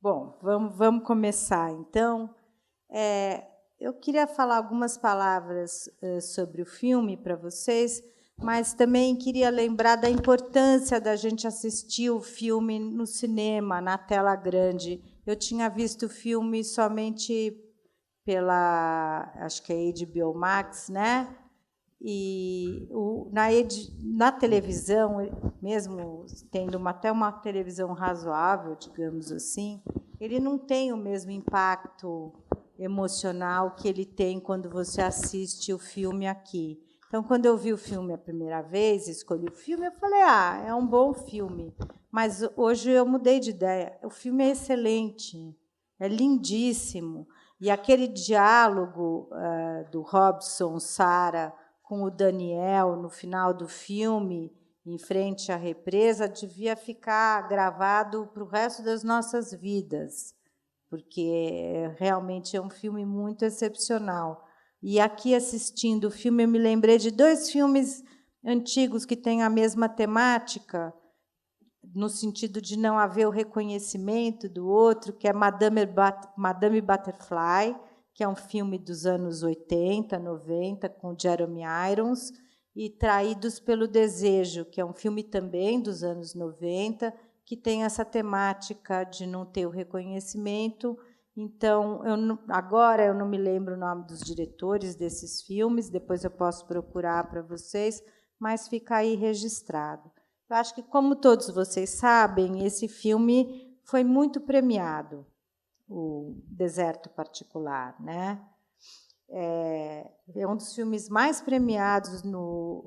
Bom, vamos começar, então. Eu queria falar algumas palavras sobre o filme para vocês, mas também queria lembrar da importância da gente assistir o filme no cinema, na tela grande. Eu tinha visto o filme somente pela, acho que é HBO Max, né? E na televisão, mesmo tendo até uma televisão razoável, digamos assim, ele não tem o mesmo impacto emocional que ele tem quando você assiste o filme aqui. Então, quando eu vi o filme a primeira vez, escolhi o filme, eu falei, é um bom filme. Mas hoje eu mudei de ideia. O filme é excelente, é lindíssimo. E aquele diálogo do Robson, Sarah, com o Daniel, no final do filme, em frente à represa, devia ficar gravado para o resto das nossas vidas, porque realmente é um filme muito excepcional. E aqui, assistindo o filme, eu me lembrei de 2 filmes antigos que têm a mesma temática, no sentido de não haver o reconhecimento do outro, que é Madame Butterfly, que é um filme dos anos 80, 90, com Jeremy Irons, e Traídos pelo Desejo, que é um filme também dos anos 90, que tem essa temática de não ter o reconhecimento. Então, agora eu não me lembro o nome dos diretores desses filmes, depois eu posso procurar para vocês, mas fica aí registrado. Eu acho que, como todos vocês sabem, esse filme foi muito premiado, o Deserto Particular, né? É um dos filmes mais premiados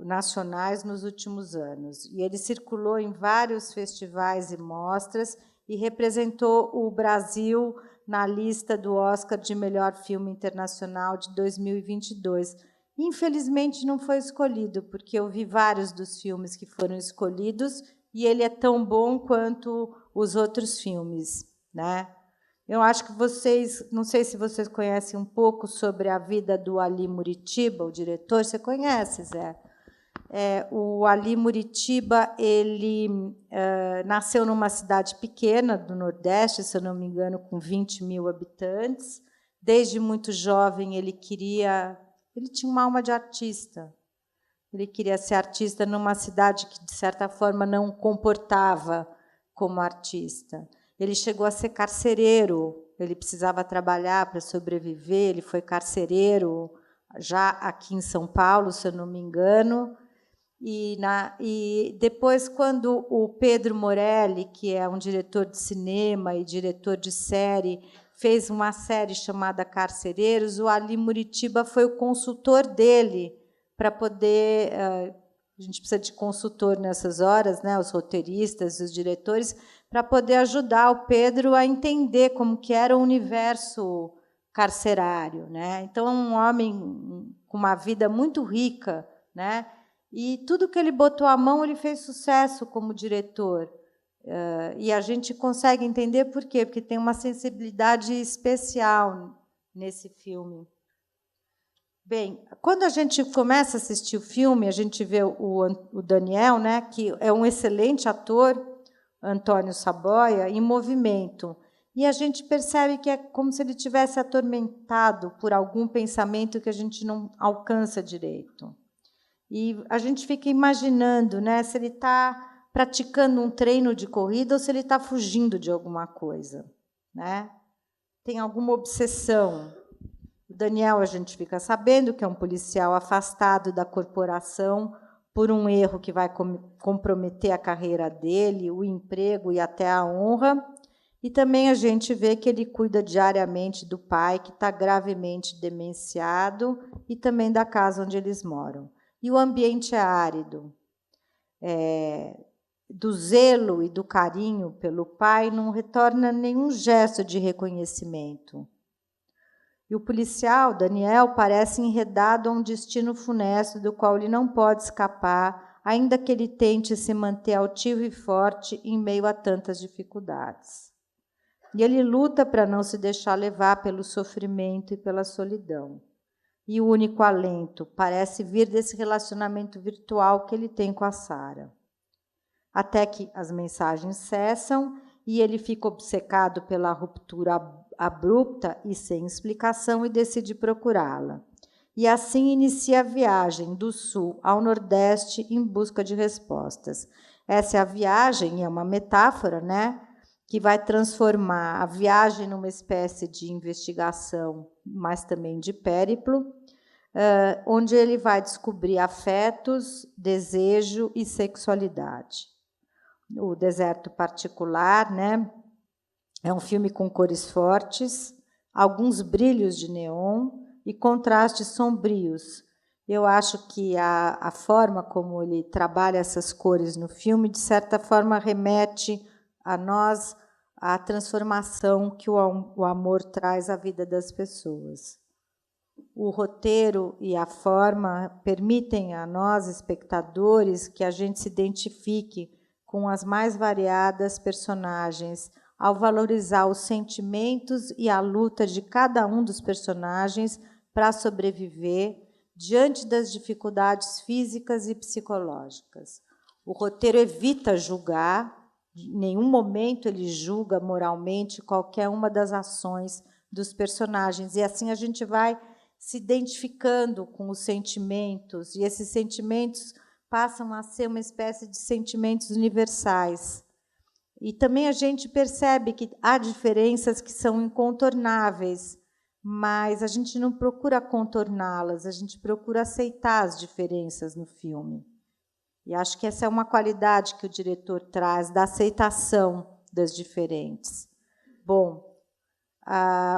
nacionais nos últimos anos. E ele circulou em vários festivais e mostras e representou o Brasil na lista do Oscar de melhor filme internacional de 2022. Infelizmente, não foi escolhido, porque eu vi vários dos filmes que foram escolhidos e ele é tão bom quanto os outros filmes, né? Eu acho que vocês, não sei se vocês conhecem um pouco sobre a vida do Ali Muritiba, o diretor. Você conhece, Zé? O Ali Muritiba, ele nasceu numa cidade pequena do Nordeste, se eu não me engano, com 20 mil habitantes. Desde muito jovem, ele tinha uma alma de artista. Ele queria ser artista numa cidade que, de certa forma, não comportava como artista. Ele chegou a ser carcereiro, ele precisava trabalhar para sobreviver, ele foi carcereiro já aqui em São Paulo, se eu não me engano. E depois, quando o Pedro Morelli, que é um diretor de cinema e diretor de série, fez uma série chamada Carcereiros, o Ali Muritiba foi o consultor dele para poder... A gente precisa de consultor nessas horas, né, os roteiristas, os diretores, para poder ajudar o Pedro a entender como que era o universo carcerário, né? Então, um homem com uma vida muito rica, né? E tudo que ele botou à mão, ele fez sucesso como diretor. E a gente consegue entender por quê, porque tem uma sensibilidade especial nesse filme. Bem, quando a gente começa a assistir o filme, a gente vê o Daniel, né, que é um excelente ator, Antônio Saboia, em movimento. E a gente percebe que é como se ele tivesse atormentado por algum pensamento que a gente não alcança direito. E a gente fica imaginando, né, se ele está praticando um treino de corrida ou se ele está fugindo de alguma coisa, né? Tem alguma obsessão. O Daniel, a gente fica sabendo que é um policial afastado da corporação por um erro que vai comprometer a carreira dele, o emprego e até a honra. E também a gente vê que ele cuida diariamente do pai, que está gravemente demenciado, e também da casa onde eles moram. E o ambiente é árido. Do zelo e do carinho pelo pai não retorna nenhum gesto de reconhecimento. E o policial, Daniel, parece enredado a um destino funesto do qual ele não pode escapar, ainda que ele tente se manter altivo e forte em meio a tantas dificuldades. E ele luta para não se deixar levar pelo sofrimento e pela solidão. E o único alento parece vir desse relacionamento virtual que ele tem com a Sarah. Até que as mensagens cessam e ele fica obcecado pela ruptura abrupta e sem explicação e decide procurá-la. E assim inicia a viagem do sul ao nordeste em busca de respostas. Essa é a viagem, é uma metáfora, né, que vai transformar a viagem numa espécie de investigação, mas também de périplo, onde ele vai descobrir afetos, desejo e sexualidade. O Deserto Particular, né, é um filme com cores fortes, alguns brilhos de neon e contrastes sombrios. Eu acho que a forma como ele trabalha essas cores no filme, de certa forma, remete a nós a transformação que o amor traz à vida das pessoas. O roteiro e a forma permitem a nós, espectadores, que a gente se identifique com as mais variadas personagens, ao valorizar os sentimentos e a luta de cada um dos personagens para sobreviver diante das dificuldades físicas e psicológicas. O roteiro evita julgar, em nenhum momento ele julga moralmente qualquer uma das ações dos personagens, e assim a gente vai se identificando com os sentimentos, e esses sentimentos passam a ser uma espécie de sentimentos universais. E também a gente percebe que há diferenças que são incontornáveis, mas a gente não procura contorná-las, a gente procura aceitar as diferenças no filme. E acho que essa é uma qualidade que o diretor traz, da aceitação das diferentes. Bom,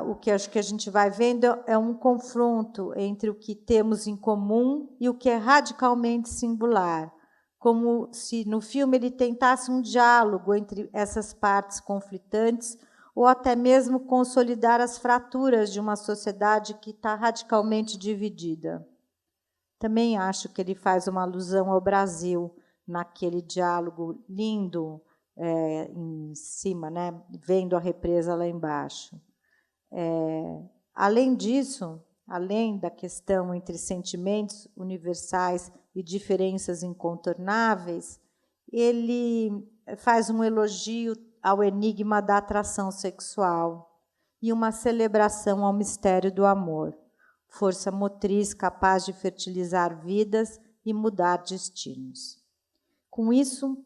o que acho que a gente vai vendo é um confronto entre o que temos em comum e o que é radicalmente singular, como se no filme ele tentasse um diálogo entre essas partes conflitantes, ou até mesmo consolidar as fraturas de uma sociedade que está radicalmente dividida. Também acho que ele faz uma alusão ao Brasil, naquele diálogo lindo em cima, né, vendo a represa lá embaixo. Além disso, além da questão entre sentimentos universais e diferenças incontornáveis, ele faz um elogio ao enigma da atração sexual e uma celebração ao mistério do amor, força motriz capaz de fertilizar vidas e mudar destinos. Com isso,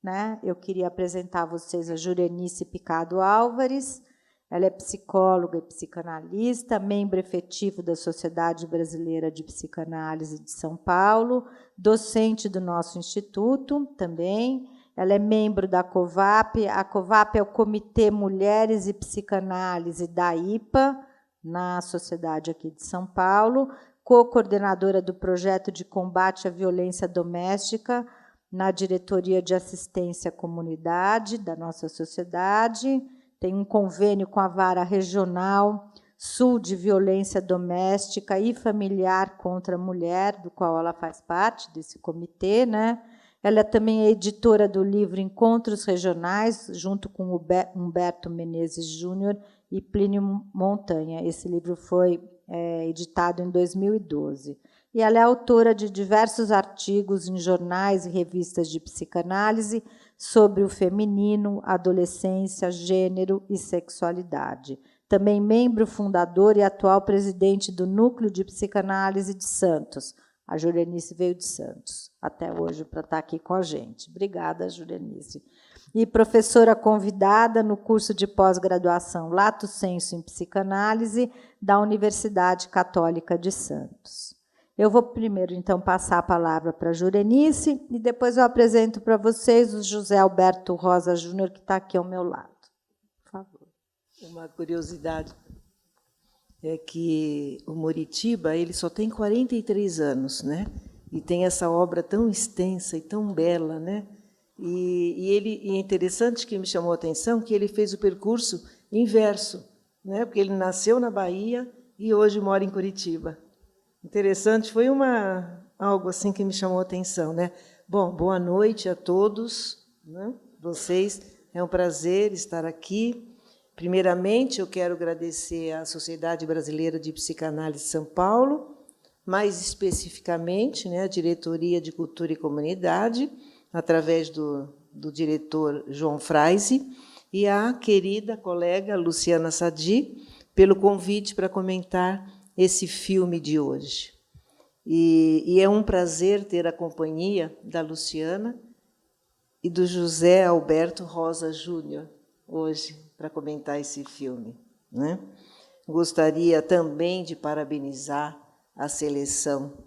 né, eu queria apresentar a vocês a Jurenice Picado Álvares. Ela é psicóloga e psicanalista, membro efetivo da Sociedade Brasileira de Psicanálise de São Paulo, docente do nosso instituto também. Ela é membro da COVAP. A COVAP é o Comitê Mulheres e Psicanálise da IPA, na Sociedade aqui de São Paulo, co-coordenadora do projeto de combate à violência doméstica na Diretoria de Assistência à Comunidade da nossa sociedade, tem um convênio com a Vara Regional Sul de Violência Doméstica e Familiar contra a Mulher, do qual ela faz parte desse comitê, né? Ela também é editora do livro Encontros Regionais, junto com Humberto Menezes Júnior e Plínio Montanha. Esse livro foi editado em 2012. E ela é autora de diversos artigos em jornais e revistas de psicanálise sobre o feminino, adolescência, gênero e sexualidade. Também membro fundador e atual presidente do Núcleo de Psicanálise de Santos. A Jurenice veio de Santos até hoje para estar aqui com a gente. Obrigada, Jurenice. E professora convidada no curso de pós-graduação Lato Sensu em Psicanálise da Universidade Católica de Santos. Eu vou primeiro, então, passar a palavra para a Jurenice e depois eu apresento para vocês o José Alberto Rosa Júnior, que está aqui ao meu lado. Por favor. Uma curiosidade é que o Muritiba ele só tem 43 anos, né? E tem essa obra tão extensa e tão bela, né? E é interessante que me chamou a atenção que ele fez o percurso inverso, né? Porque ele nasceu na Bahia e hoje mora em Curitiba. Interessante, foi algo assim que me chamou a atenção, né? Bom, boa noite a todos, né? Vocês, é um prazer estar aqui. Primeiramente, eu quero agradecer à Sociedade Brasileira de Psicanálise de São Paulo, mais especificamente, né, a Diretoria de Cultura e Comunidade, através do diretor João Freise, e à querida colega Luciana Sadi pelo convite para comentar esse filme de hoje. E é um prazer ter a companhia da Luciana e do José Alberto Rosa Júnior hoje para comentar esse filme, né? Gostaria também de parabenizar a seleção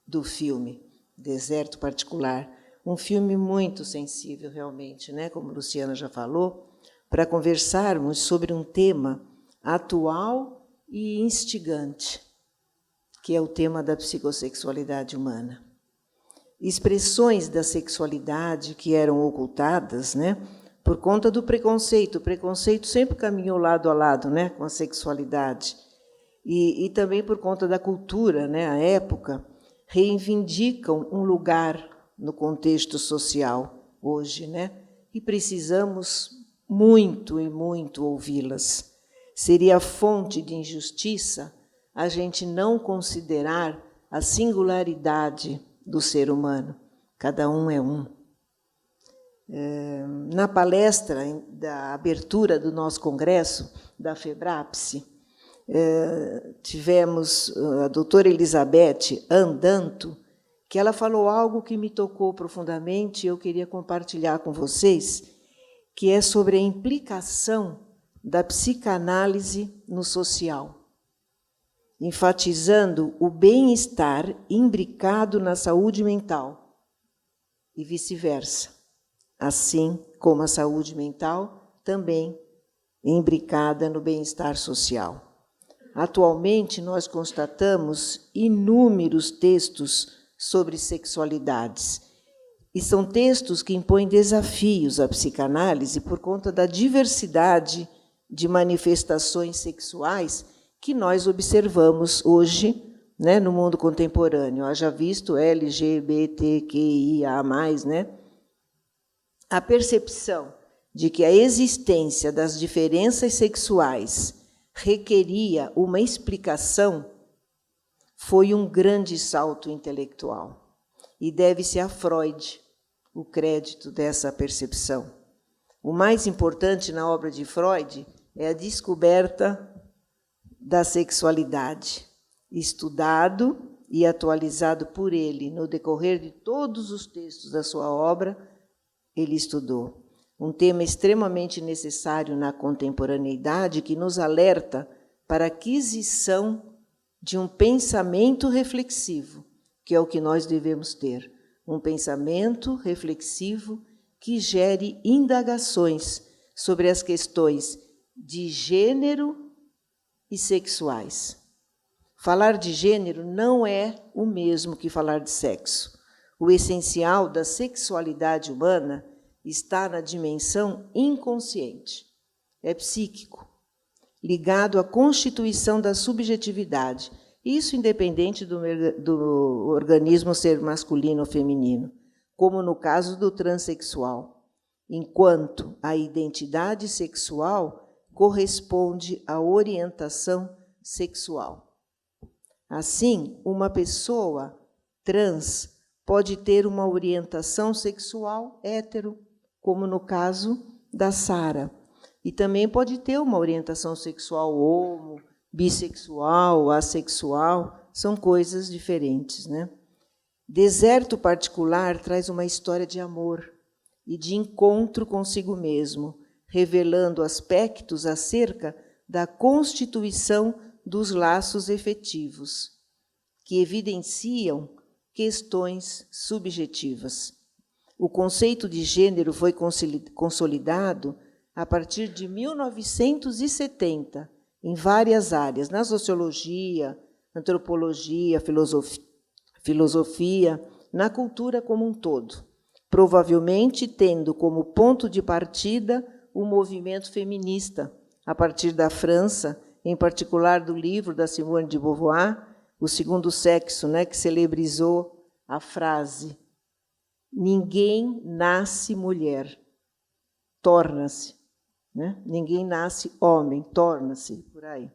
do filme, Deserto Particular, um filme muito sensível, realmente, né? Como a Luciana já falou, para conversarmos sobre um tema atual e instigante, que é o tema da psicossexualidade humana. Expressões da sexualidade que eram ocultadas, né, por conta do preconceito. O preconceito sempre caminhou lado a lado, né, com a sexualidade. E também por conta da cultura, né, a época, reivindicam um lugar no contexto social hoje, né, e precisamos muito e muito ouvi-las. Seria fonte de injustiça a gente não considerar a singularidade do ser humano. Cada um é um. Na palestra da abertura do nosso congresso, da FEBRAPSE, tivemos a doutora Elizabeth Andanto, que ela falou algo que me tocou profundamente e eu queria compartilhar com vocês, que é sobre a implicação da psicanálise no social, enfatizando o bem-estar imbricado na saúde mental e vice-versa, assim como a saúde mental também imbricada no bem-estar social. Atualmente, nós constatamos inúmeros textos sobre sexualidades, e são textos que impõem desafios à psicanálise por conta da diversidade de manifestações sexuais que nós observamos hoje, né, no mundo contemporâneo. Haja visto LGBTQIA+, né? A percepção de que a existência das diferenças sexuais requeria uma explicação foi um grande salto intelectual. E deve-se a Freud o crédito dessa percepção. O mais importante na obra de Freud é a descoberta da sexualidade, estudado e atualizado por ele no decorrer de todos os textos da sua obra, ele estudou. Um tema extremamente necessário na contemporaneidade que nos alerta para a aquisição de um pensamento reflexivo, que é o que nós devemos ter. Um pensamento reflexivo que gere indagações sobre as questões de gênero e sexuais. Falar de gênero não é o mesmo que falar de sexo. O essencial da sexualidade humana está na dimensão inconsciente. É psíquico, ligado à constituição da subjetividade. Isso independente do organismo ser masculino ou feminino, como no caso do transexual, enquanto a identidade sexual corresponde à orientação sexual. Assim, uma pessoa trans pode ter uma orientação sexual hétero, como no caso da Sara, e também pode ter uma orientação sexual homo, bissexual, assexual, são coisas diferentes, né? Deserto Particular traz uma história de amor e de encontro consigo mesmo, revelando aspectos acerca da constituição dos laços efetivos, que evidenciam questões subjetivas. O conceito de gênero foi consolidado a partir de 1970, em várias áreas, na sociologia, antropologia, filosofia, na cultura como um todo, provavelmente tendo como ponto de partida o movimento feminista, a partir da França, em particular do livro da Simone de Beauvoir, O Segundo Sexo, né, que celebrizou a frase: ninguém nasce mulher, torna-se. Né? Ninguém nasce homem, torna-se, por aí.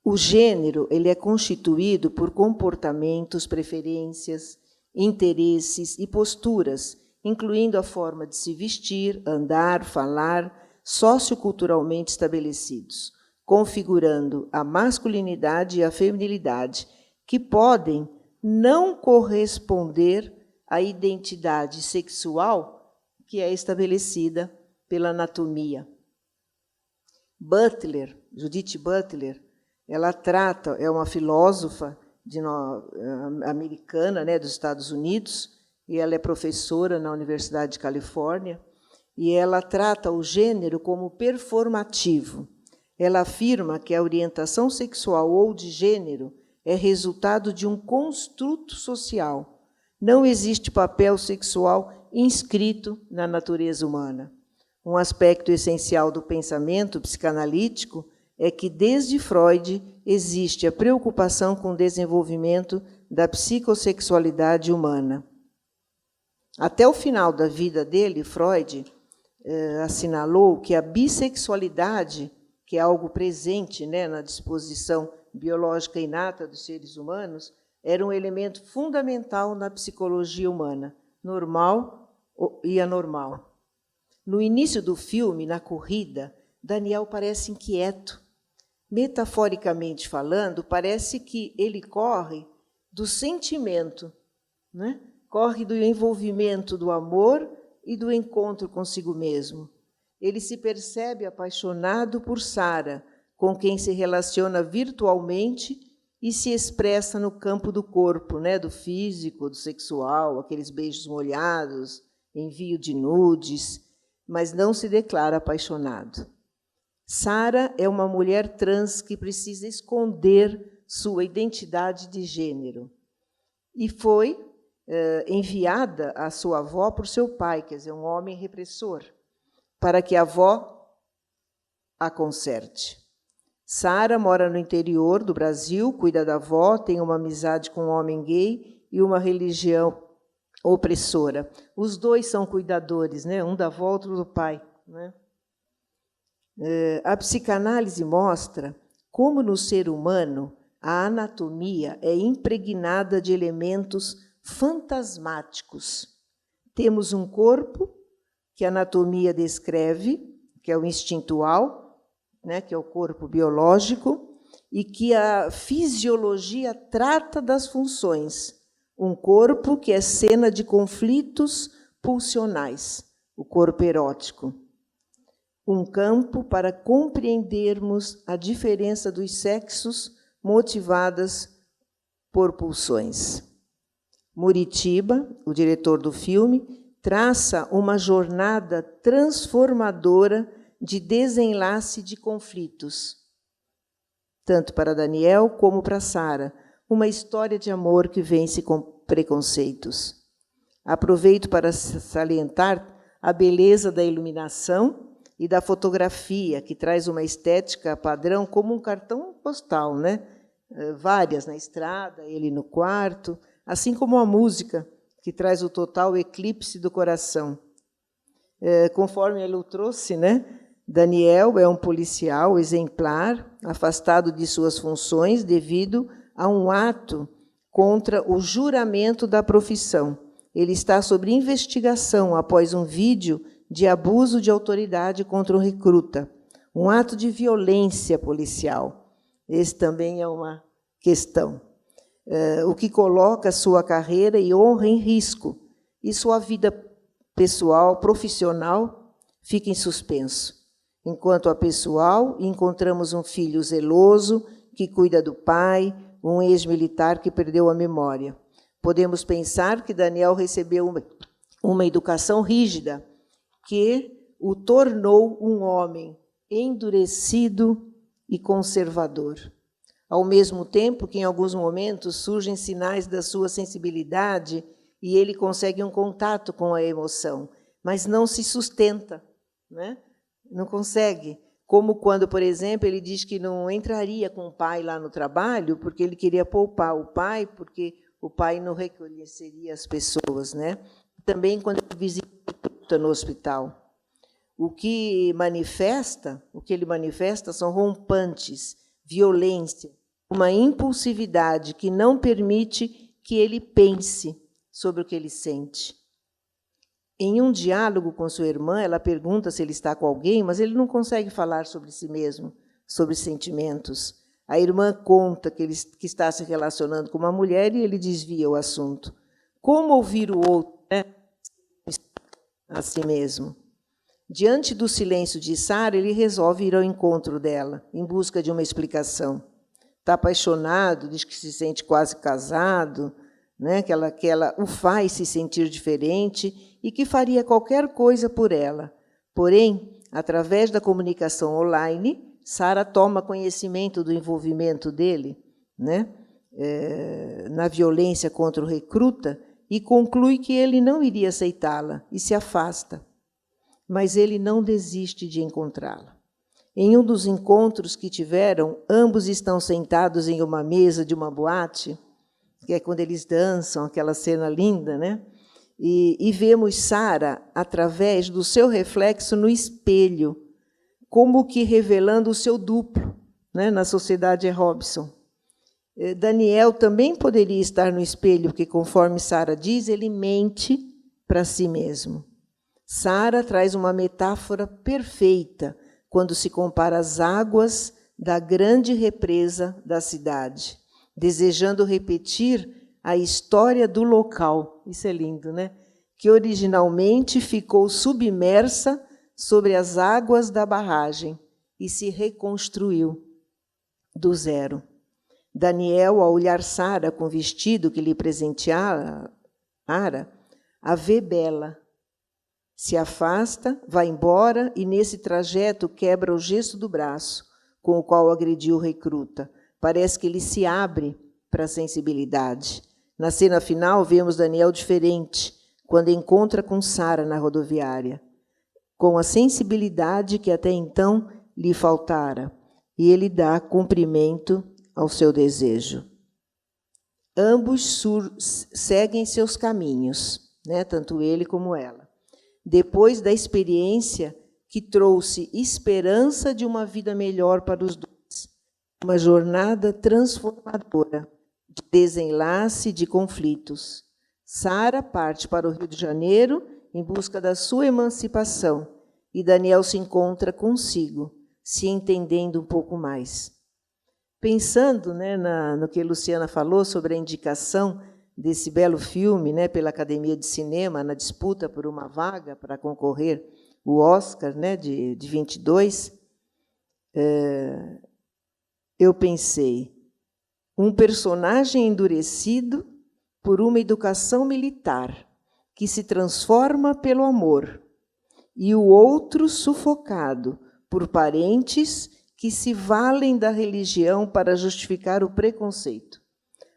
O gênero ele é constituído por comportamentos, preferências, interesses e posturas, incluindo a forma de se vestir, andar, falar, socioculturalmente estabelecidos, configurando a masculinidade e a feminilidade, que podem não corresponder à identidade sexual que é estabelecida pela anatomia. Butler, Judith Butler, ela trata, é uma filósofa americana, né, dos Estados Unidos, e ela é professora na Universidade de Califórnia, e ela trata o gênero como performativo. Ela afirma que a orientação sexual ou de gênero é resultado de um construto social. Não existe papel sexual inscrito na natureza humana. Um aspecto essencial do pensamento psicanalítico é que, desde Freud, existe a preocupação com o desenvolvimento da psicossexualidade humana. Até o final da vida dele, Freud assinalou que a bissexualidade, que é algo presente, né, na disposição biológica inata dos seres humanos, era um elemento fundamental na psicologia humana, normal e anormal. No início do filme, na corrida, Daniel parece inquieto. Metaforicamente falando, parece que ele corre do sentimento, né? Corre do envolvimento do amor e do encontro consigo mesmo. Ele se percebe apaixonado por Sara, com quem se relaciona virtualmente e se expressa no campo do corpo, né? Do físico, do sexual, aqueles beijos molhados, envio de nudes, mas não se declara apaixonado. Sara é uma mulher trans que precisa esconder sua identidade de gênero. E foi enviada à sua avó por seu pai, quer dizer, um homem repressor, para que a avó a conserte. Sara mora no interior do Brasil, cuida da avó, tem uma amizade com um homem gay e uma religião opressora. Os dois são cuidadores, né? Um da avó, outro do pai, né? A psicanálise mostra como no ser humano a anatomia é impregnada de elementos fantasmáticos. Temos um corpo que a anatomia descreve, que é o instintual, né, que é o corpo biológico, e que a fisiologia trata das funções. Um corpo que é cena de conflitos pulsionais, o corpo erótico. Um campo para compreendermos a diferença dos sexos motivadas por pulsões. Muritiba, o diretor do filme, traça uma jornada transformadora de desenlace de conflitos, tanto para Daniel como para Sara, uma história de amor que vence com preconceitos. Aproveito para salientar a beleza da iluminação e da fotografia, que traz uma estética padrão como um cartão postal, né? Várias na estrada, ele no quarto, assim como a música, que traz o total eclipse do coração. Conforme ele o trouxe, né? Daniel é um policial exemplar, afastado de suas funções devido a um ato contra o juramento da profissão. Ele está sob investigação após um vídeo de abuso de autoridade contra um recruta, um ato de violência policial. Esse também é uma questão. O que coloca sua carreira e honra em risco, e sua vida pessoal, profissional, fica em suspenso. Enquanto a pessoal, encontramos um filho zeloso, que cuida do pai, um ex-militar que perdeu a memória. Podemos pensar que Daniel recebeu uma educação rígida, que o tornou um homem endurecido e conservador. Ao mesmo tempo que, em alguns momentos, surgem sinais da sua sensibilidade e ele consegue um contato com a emoção, mas não se sustenta, né? Não consegue. Como quando, por exemplo, ele diz que não entraria com o pai lá no trabalho porque ele queria poupar o pai, porque o pai não reconheceria as pessoas, né? Também quando ele visita no hospital. O que ele manifesta são rompantes, violência, uma impulsividade que não permite que ele pense sobre o que ele sente. Em um diálogo com sua irmã, ela pergunta se ele está com alguém, mas ele não consegue falar sobre si mesmo, sobre sentimentos. A irmã conta que está se relacionando com uma mulher e ele desvia o assunto. Como ouvir o outro, né? A si mesmo. Diante do silêncio de Sara, ele resolve ir ao encontro dela, em busca de uma explicação. Está apaixonado, diz que se sente quase casado, né? que ela o faz se sentir diferente e que faria qualquer coisa por ela. Porém, através da comunicação online, Sara toma conhecimento do envolvimento dele, né? Na violência contra o recruta, e conclui que ele não iria aceitá-la e se afasta. Mas ele não desiste de encontrá-la. Em um dos encontros que tiveram, ambos estão sentados em uma mesa de uma boate, que é quando eles dançam, aquela cena linda, né? E vemos Sara através do seu reflexo no espelho, como que revelando o seu duplo, né? Na Sociedade Robson. Daniel também poderia estar no espelho, porque, conforme Sara diz, ele mente para si mesmo. Sara traz uma metáfora perfeita quando se compara as águas da grande represa da cidade, desejando repetir a história do local. Isso é lindo, né? Que originalmente ficou submersa sobre as águas da barragem e se reconstruiu do zero. Daniel, ao olhar Sara com o vestido que lhe presenteara, a vê bela. Se afasta, vai embora e, nesse trajeto, quebra o gesto do braço com o qual agrediu o recruta. Parece que ele se abre para a sensibilidade. Na cena final, vemos Daniel diferente, quando encontra com Sara na rodoviária, com a sensibilidade que até então lhe faltara, e ele dá cumprimento ao seu desejo. Ambos seguem seus caminhos, né? Tanto ele como ela. Depois da experiência que trouxe esperança de uma vida melhor para os dois, uma jornada transformadora, de desenlace de conflitos. Sara parte para o Rio de Janeiro em busca da sua emancipação e Daniel se encontra consigo, se entendendo um pouco mais. Pensando, né, no que a Luciana falou sobre a indicação desse belo filme, né, pela Academia de Cinema, na disputa por uma vaga para concorrer o Oscar, né, de 22, eu pensei, um personagem endurecido por uma educação militar, que se transforma pelo amor, e o outro sufocado por parentes que se valem da religião para justificar o preconceito.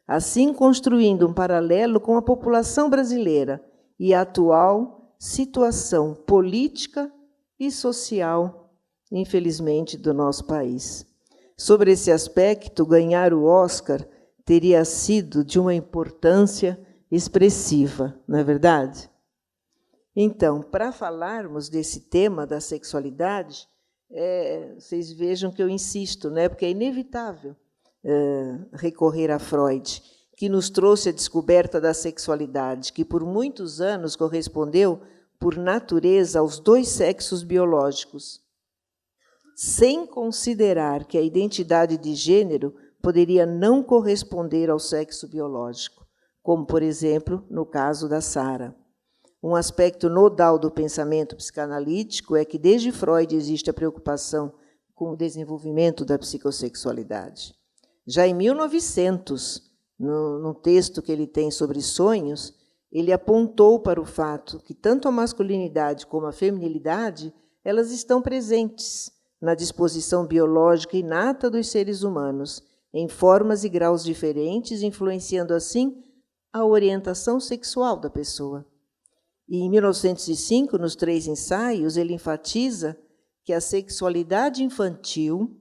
Assim, construindo um paralelo com a população brasileira e a atual situação política e social, infelizmente, do nosso país. Sobre esse aspecto, ganhar o Oscar teria sido de uma importância expressiva, não é verdade? Então, para falarmos desse tema da sexualidade, vocês vejam que eu insisto, né? Porque é inevitável recorrer a Freud, que nos trouxe a descoberta da sexualidade, que por muitos anos correspondeu, por natureza, aos dois sexos biológicos, sem considerar que a identidade de gênero poderia não corresponder ao sexo biológico, como, por exemplo, no caso da Sara. Um aspecto nodal do pensamento psicanalítico é que, desde Freud, existe a preocupação com o desenvolvimento da psicossexualidade. Já em 1900, no texto que ele tem sobre sonhos, ele apontou para o fato que tanto a masculinidade como a feminilidade, elas estão presentes na disposição biológica inata dos seres humanos, em formas e graus diferentes, influenciando, assim, a orientação sexual da pessoa. E, em 1905, nos 3 ensaios, ele enfatiza que a sexualidade infantil,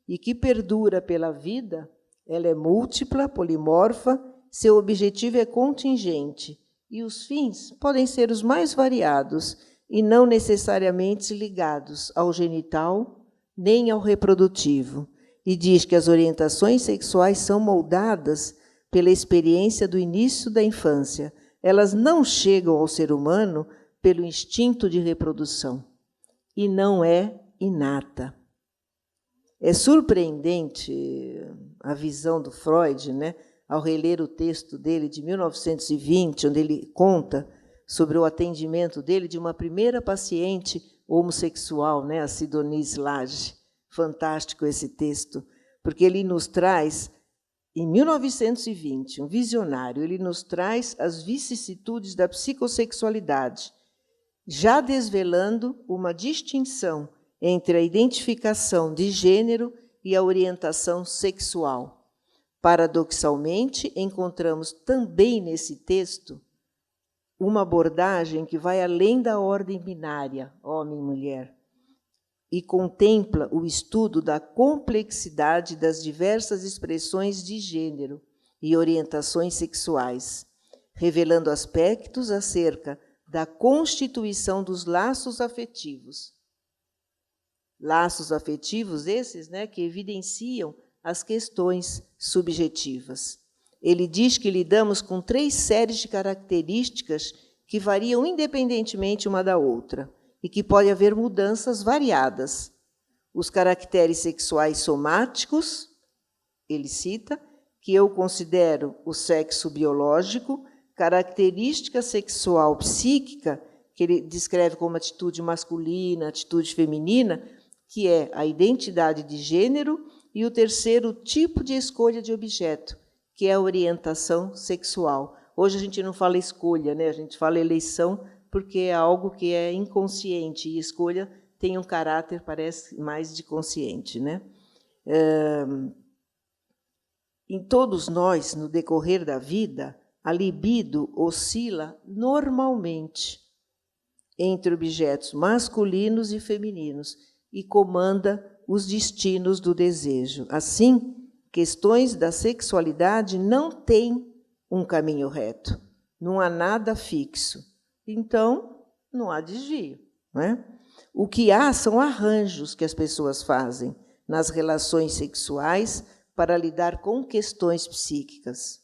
e que perdura pela vida, ela é múltipla, polimorfa, seu objetivo é contingente, e os fins podem ser os mais variados, e não necessariamente ligados ao genital, nem ao reprodutivo. E diz que as orientações sexuais são moldadas pela experiência do início da infância. Elas não chegam ao ser humano pelo instinto de reprodução e não é inata. É surpreendente a visão do Freud, né, ao reler o texto dele de 1920, onde ele conta sobre o atendimento dele de uma primeira paciente homossexual, né, a Sidonis Lage. Fantástico esse texto, porque ele nos traz, em 1920, um visionário, ele nos traz as vicissitudes da psicossexualidade, já desvelando uma distinção entre a identificação de gênero e a orientação sexual. Paradoxalmente, encontramos também nesse texto uma abordagem que vai além da ordem binária, homem e mulher, e contempla o estudo da complexidade das diversas expressões de gênero e orientações sexuais, revelando aspectos acerca da constituição dos laços afetivos. Laços afetivos esses, né, que evidenciam as questões subjetivas. Ele diz que lidamos com 3 séries de características que variam independentemente uma da outra e que pode haver mudanças variadas. Os caracteres sexuais somáticos, ele cita, que eu considero o sexo biológico, característica sexual psíquica, que ele descreve como atitude masculina, atitude feminina, que é a identidade de gênero, e o terceiro, tipo de escolha de objeto, que é a orientação sexual. Hoje a gente não fala escolha, né? A gente fala eleição, porque é algo que é inconsciente, e escolha tem um caráter, parece, mais de consciente, né? Em todos nós, no decorrer da vida, a libido oscila normalmente entre objetos masculinos e femininos e comanda os destinos do desejo. Assim, questões da sexualidade não têm um caminho reto, não há nada fixo. Então, não há desvio, não é? O que há são arranjos que as pessoas fazem nas relações sexuais para lidar com questões psíquicas.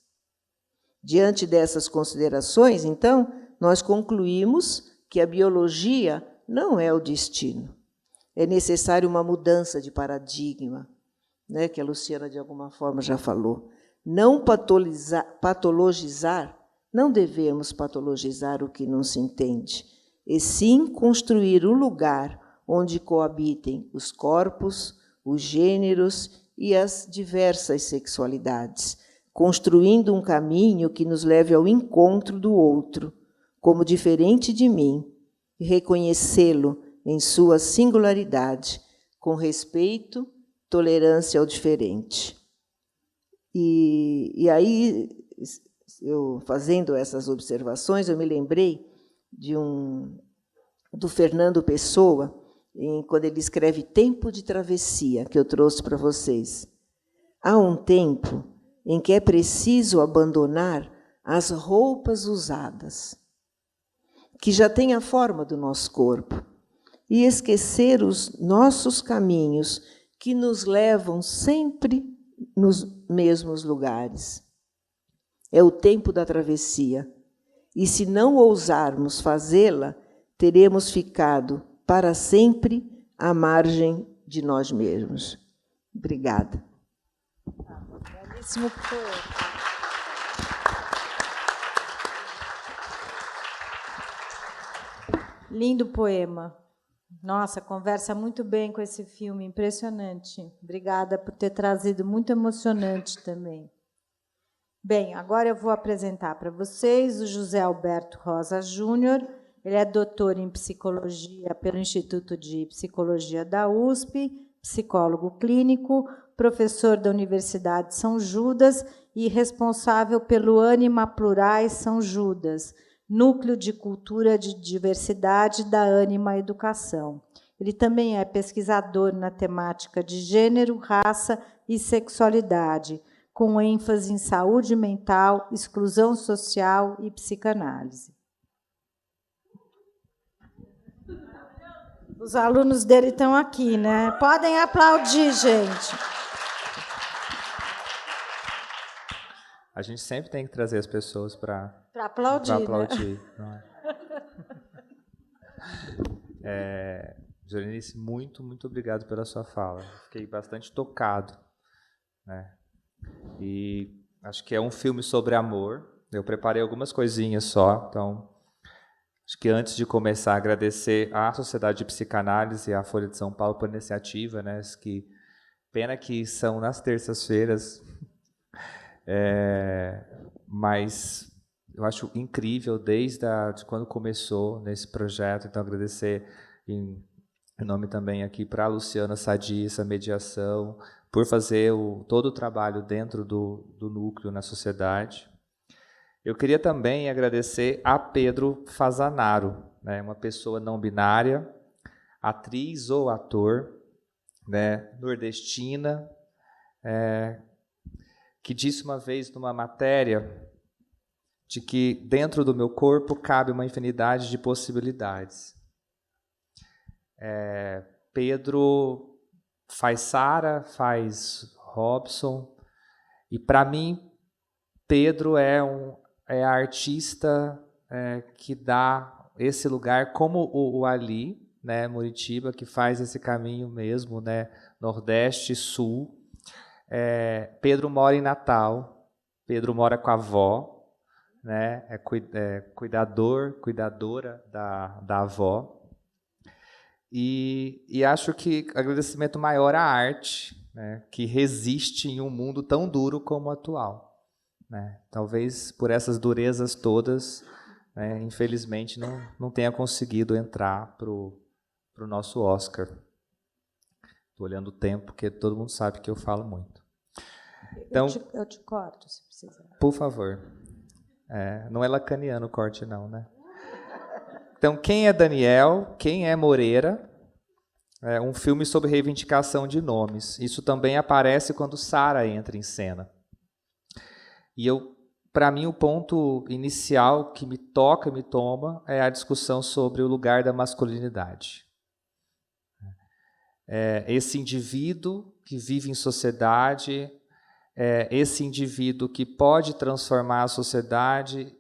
Diante dessas considerações, então, nós concluímos que a biologia não é o destino. É necessário uma mudança de paradigma, né, que a Luciana, de alguma forma, já falou. Não patologizar, não devemos patologizar o que não se entende, e sim construir um lugar onde coabitem os corpos, os gêneros e as diversas sexualidades, construindo um caminho que nos leve ao encontro do outro, como diferente de mim, e reconhecê-lo em sua singularidade, com respeito, tolerância ao diferente. E aí, eu fazendo essas observações, eu me lembrei do Fernando Pessoa, quando ele escreve Tempo de Travessia, que eu trouxe para vocês. Há um tempo em que é preciso abandonar as roupas usadas, que já têm a forma do nosso corpo, e esquecer os nossos caminhos, que nos levam sempre nos mesmos lugares. É o tempo da travessia, e se não ousarmos fazê-la, teremos ficado para sempre à margem de nós mesmos. Obrigada. Belíssimo poema. Lindo poema. Nossa, conversa muito bem com esse filme, impressionante. Obrigada por ter trazido, muito emocionante também. Bem, agora eu vou apresentar para vocês o José Alberto Rosa Júnior. Ele é doutor em psicologia pelo Instituto de Psicologia da USP, psicólogo clínico, professor da Universidade de São Judas e responsável pelo Ânima Plurais São Judas, Núcleo de Cultura de Diversidade da Ânima Educação. Ele também é pesquisador na temática de gênero, raça e sexualidade, com ênfase em saúde mental, exclusão social e psicanálise. Os alunos dele estão aqui, né? Podem aplaudir, gente. A gente sempre tem que trazer as pessoas para aplaudir, aplaudir, né? Não é? Jorenice, muito, muito obrigado pela sua fala. Fiquei bastante tocado, né? E acho que é um filme sobre amor. Eu preparei algumas coisinhas só, então acho que antes de começar, agradecer à Sociedade de Psicanálise e à Folha de São Paulo por iniciativa, né? Que pena que são nas terças-feiras, mas eu acho incrível desde de quando começou nesse projeto. Então, agradecer em nome também aqui para a Luciana Sadi, essa mediação, por fazer todo o trabalho dentro do núcleo na sociedade. Eu queria também agradecer a Pedro Fazanaro, né, uma pessoa não binária, atriz ou ator, né, nordestina, que disse uma vez numa matéria de que dentro do meu corpo cabe uma infinidade de possibilidades. Pedro faz Sara, faz Robson, e para mim Pedro é a artista que dá esse lugar, como o Ali, né, Muritiba, que faz esse caminho mesmo, né, Nordeste, Sul. Pedro mora em Natal, Pedro mora com a avó, né, cuidadora da avó. E acho que agradecimento maior à arte, né, que resiste em um mundo tão duro como o atual. Né? Talvez por essas durezas todas, né, infelizmente, não tenha conseguido entrar para o nosso Oscar. Estou olhando o tempo, porque todo mundo sabe que eu falo muito. Então, eu te corto, se precisar. Por favor. Não é lacaniano o corte, não, né? Então, quem é Daniel? Quem é Moreira? Um filme sobre reivindicação de nomes. Isso também aparece quando Sara entra em cena. E para mim, o ponto inicial que me toca e me toma é a discussão sobre o lugar da masculinidade. Esse indivíduo que vive em sociedade, esse indivíduo que pode transformar a sociedade,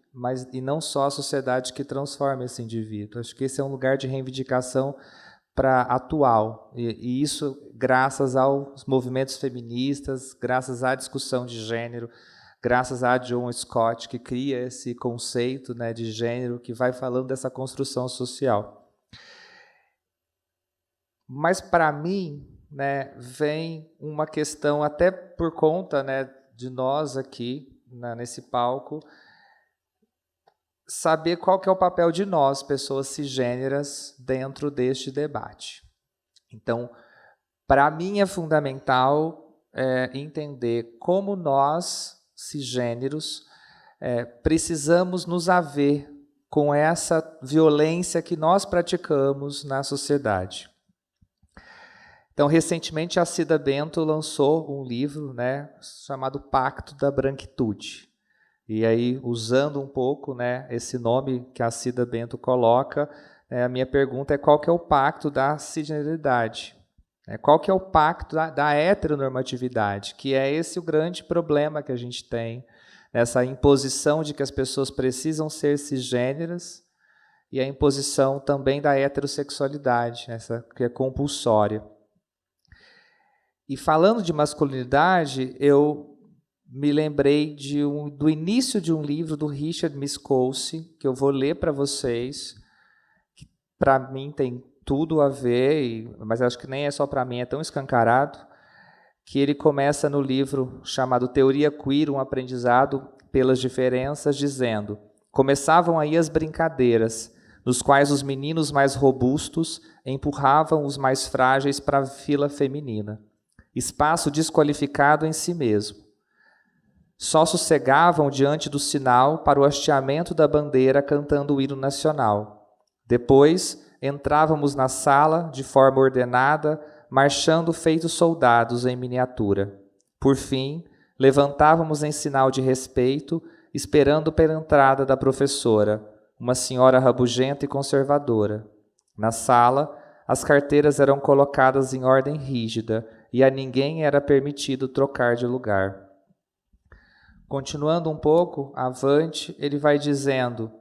e não só a sociedade que transforma esse indivíduo. Acho que esse é um lugar de reivindicação atual. E isso graças aos movimentos feministas, graças à discussão de gênero, graças a John Scott, que cria esse conceito, né, de gênero, que vai falando dessa construção social. Mas, para mim, né, vem uma questão, até por conta, né, de nós aqui, nesse palco, saber qual que é o papel de nós, pessoas cisgêneras, dentro deste debate. Então, para mim é fundamental entender como nós, cisgêneros, precisamos nos haver com essa violência que nós praticamos na sociedade. Então, recentemente, a Cida Bento lançou um livro, né, chamado Pacto da Branquitude. E aí, usando um pouco, né, esse nome que a Cida Bento coloca, a minha pergunta é qual que é o pacto da cisgeneridade? Qual que é o pacto da heteronormatividade? Que é esse o grande problema que a gente tem, essa imposição de que as pessoas precisam ser cisgêneras e a imposição também da heterossexualidade, essa que é compulsória. E falando de masculinidade, eu me lembrei do início de um livro do Richard Miskolci, que eu vou ler para vocês, que para mim tem tudo a ver, mas acho que nem é só para mim, é tão escancarado, que ele começa no livro chamado Teoria Queer, um aprendizado pelas diferenças, dizendo: começavam aí as brincadeiras, nos quais os meninos mais robustos empurravam os mais frágeis para a fila feminina. Espaço desqualificado em si mesmo. Só sossegavam diante do sinal para o hasteamento da bandeira cantando o hino nacional. Depois, entrávamos na sala de forma ordenada, marchando feitos soldados em miniatura. Por fim, levantávamos em sinal de respeito, esperando pela entrada da professora, uma senhora rabugenta e conservadora. Na sala, as carteiras eram colocadas em ordem rígida e a ninguém era permitido trocar de lugar. Continuando um pouco avante, ele vai dizendo: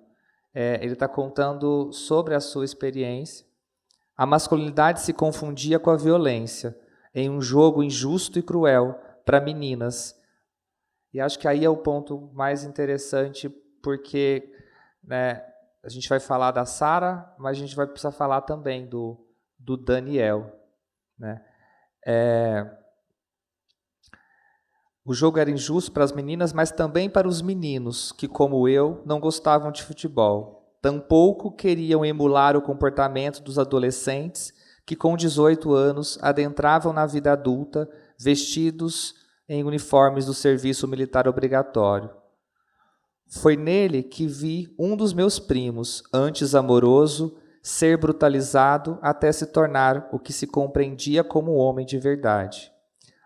ele está contando sobre a sua experiência. A masculinidade se confundia com a violência, em um jogo injusto e cruel para meninas. E acho que aí é o ponto mais interessante, porque, né, a gente vai falar da Sara, mas a gente vai precisar falar também do Daniel, né? O jogo era injusto para as meninas, mas também para os meninos, que, como eu, não gostavam de futebol. Tampouco queriam emular o comportamento dos adolescentes que, com 18 anos, adentravam na vida adulta, vestidos em uniformes do serviço militar obrigatório. Foi nele que vi um dos meus primos, antes amoroso, ser brutalizado até se tornar o que se compreendia como homem de verdade.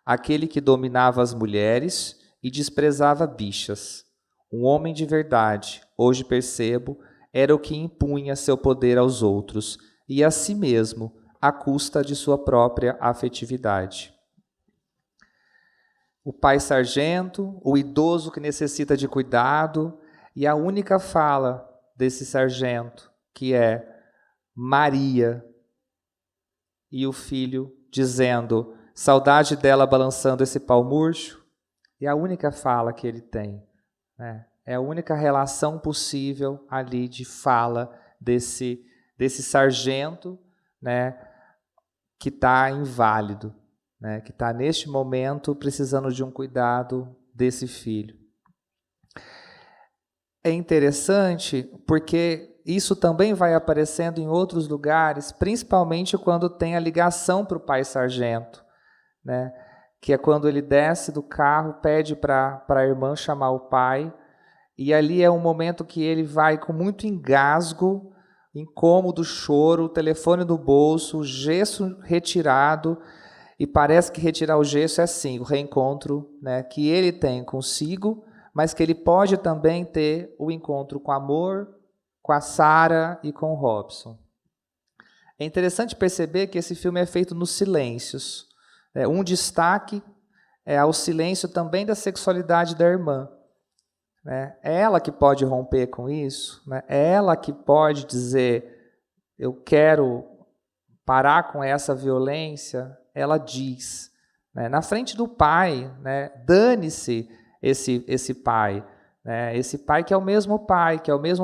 Aquele que dominava as mulheres e desprezava bichas. Um homem de verdade, hoje percebo, era o que impunha seu poder aos outros e a si mesmo, à custa de sua própria afetividade. O pai sargento, o idoso que necessita de cuidado, e a única fala desse sargento, que é Maria, e o filho dizendo, saudade dela balançando esse pau murcho, é a única fala que ele tem, né? É a única relação possível ali de fala desse sargento, né, que está inválido, né, que está neste momento precisando de um cuidado desse filho. É interessante porque isso também vai aparecendo em outros lugares, principalmente quando tem a ligação para o pai sargento, né? Que é quando ele desce do carro, pede para a irmã chamar o pai, e ali é um momento que ele vai com muito engasgo, incômodo, choro, o telefone no bolso, o gesso retirado, e parece que retirar o gesso é assim, o reencontro, né, que ele tem consigo, mas que ele pode também ter o encontro com amor, com a Sara e com o Robson. É interessante perceber que esse filme é feito nos silêncios. Um destaque é ao silêncio também da sexualidade da irmã. É ela que pode romper com isso, né? É ela que pode dizer, eu quero parar com essa violência, ela diz. Né? Na frente do pai, né? Dane-se esse pai. Né? Esse pai que é o mesmo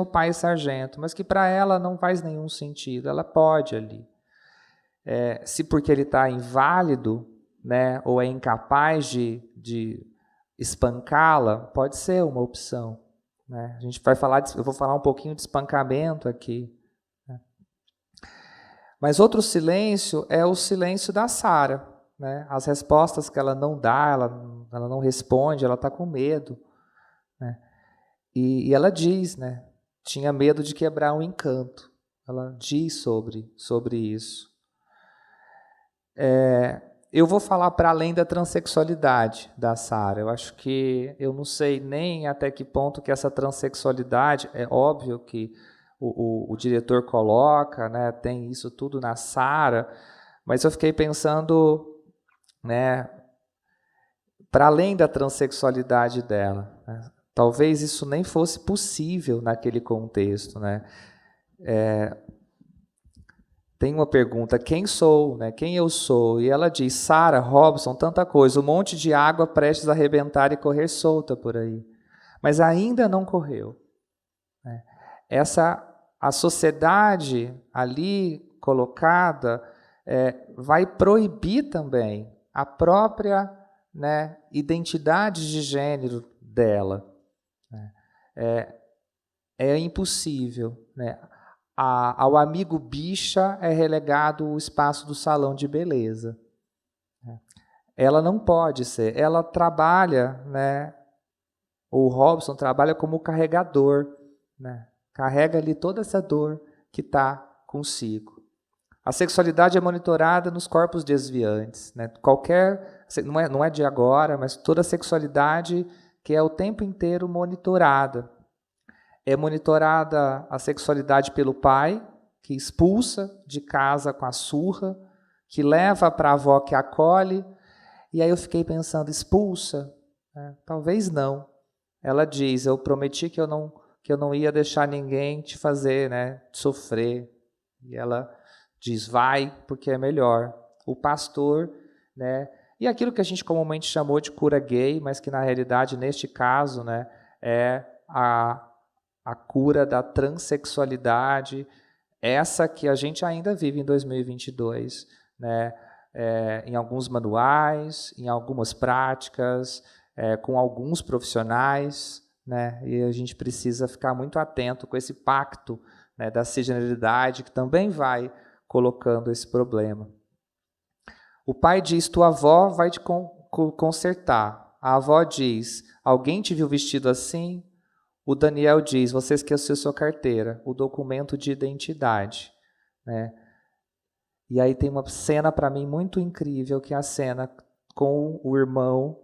pai sargento, mas que para ela não faz nenhum sentido, ela pode ali. Se porque ele está inválido, né, ou é incapaz de espancá-la, pode ser uma opção. Né? A gente vai falar, eu vou falar um pouquinho de espancamento aqui. Né? Mas outro silêncio é o silêncio da Sara. Né? As respostas que ela não dá, ela não responde, ela está com medo. Né? E ela diz, né, tinha medo de quebrar um encanto. Ela diz sobre isso. Eu vou falar para além da transexualidade da Sara. Eu acho que eu não sei nem até que ponto que essa transexualidade, é óbvio que o diretor coloca, né, tem isso tudo na Sara, mas eu fiquei pensando, né, para além da transexualidade dela. Né, talvez isso nem fosse possível naquele contexto, né? Tem uma pergunta, quem sou, né? Quem eu sou? E ela diz, Sara, Robson, tanta coisa, um monte de água prestes a arrebentar e correr solta por aí. Mas ainda não correu. Né? A sociedade ali colocada vai proibir também a própria, né, identidade de gênero dela. É impossível, né? Ao amigo bicha é relegado o espaço do salão de beleza. Ela não pode ser. Ela trabalha, né? O Robson trabalha como carregador, né? Carrega ali toda essa dor que está consigo. A sexualidade é monitorada nos corpos desviantes, né? Não é de agora, mas toda a sexualidade que é o tempo inteiro monitorada. É monitorada a sexualidade pelo pai, que expulsa de casa com a surra, que leva para a avó que acolhe. E aí eu fiquei pensando, expulsa? Talvez não. Ela diz, eu prometi que eu não que eu não ia deixar ninguém te fazer, né, sofrer. E ela diz, vai, porque é melhor. O pastor, né, e aquilo que a gente comumente chamou de cura gay, mas que na realidade, neste caso, né, é a cura da transexualidade, essa que a gente ainda vive em 2022, né, em alguns manuais, em algumas práticas, com alguns profissionais, né, e a gente precisa ficar muito atento com esse pacto, né, da cisgeneridade, que também vai colocando esse problema. O pai diz, tua avó vai te consertar. A avó diz, alguém te viu vestido assim? O Daniel diz, você esqueceu sua carteira, o documento de identidade. Né? E aí tem uma cena para mim muito incrível, que é a cena com o irmão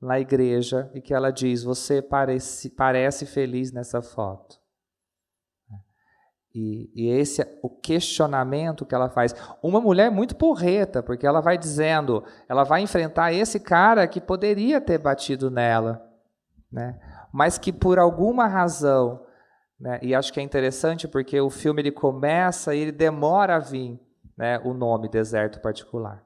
na igreja, e que ela diz, você parece feliz nessa foto. E esse é o questionamento que ela faz. Uma mulher muito porreta, porque ela vai dizendo, ela vai enfrentar esse cara que poderia ter batido nela, né? Mas que por alguma razão, né? E acho que é interessante porque o filme ele começa e ele demora a vir, né, o nome Deserto Particular.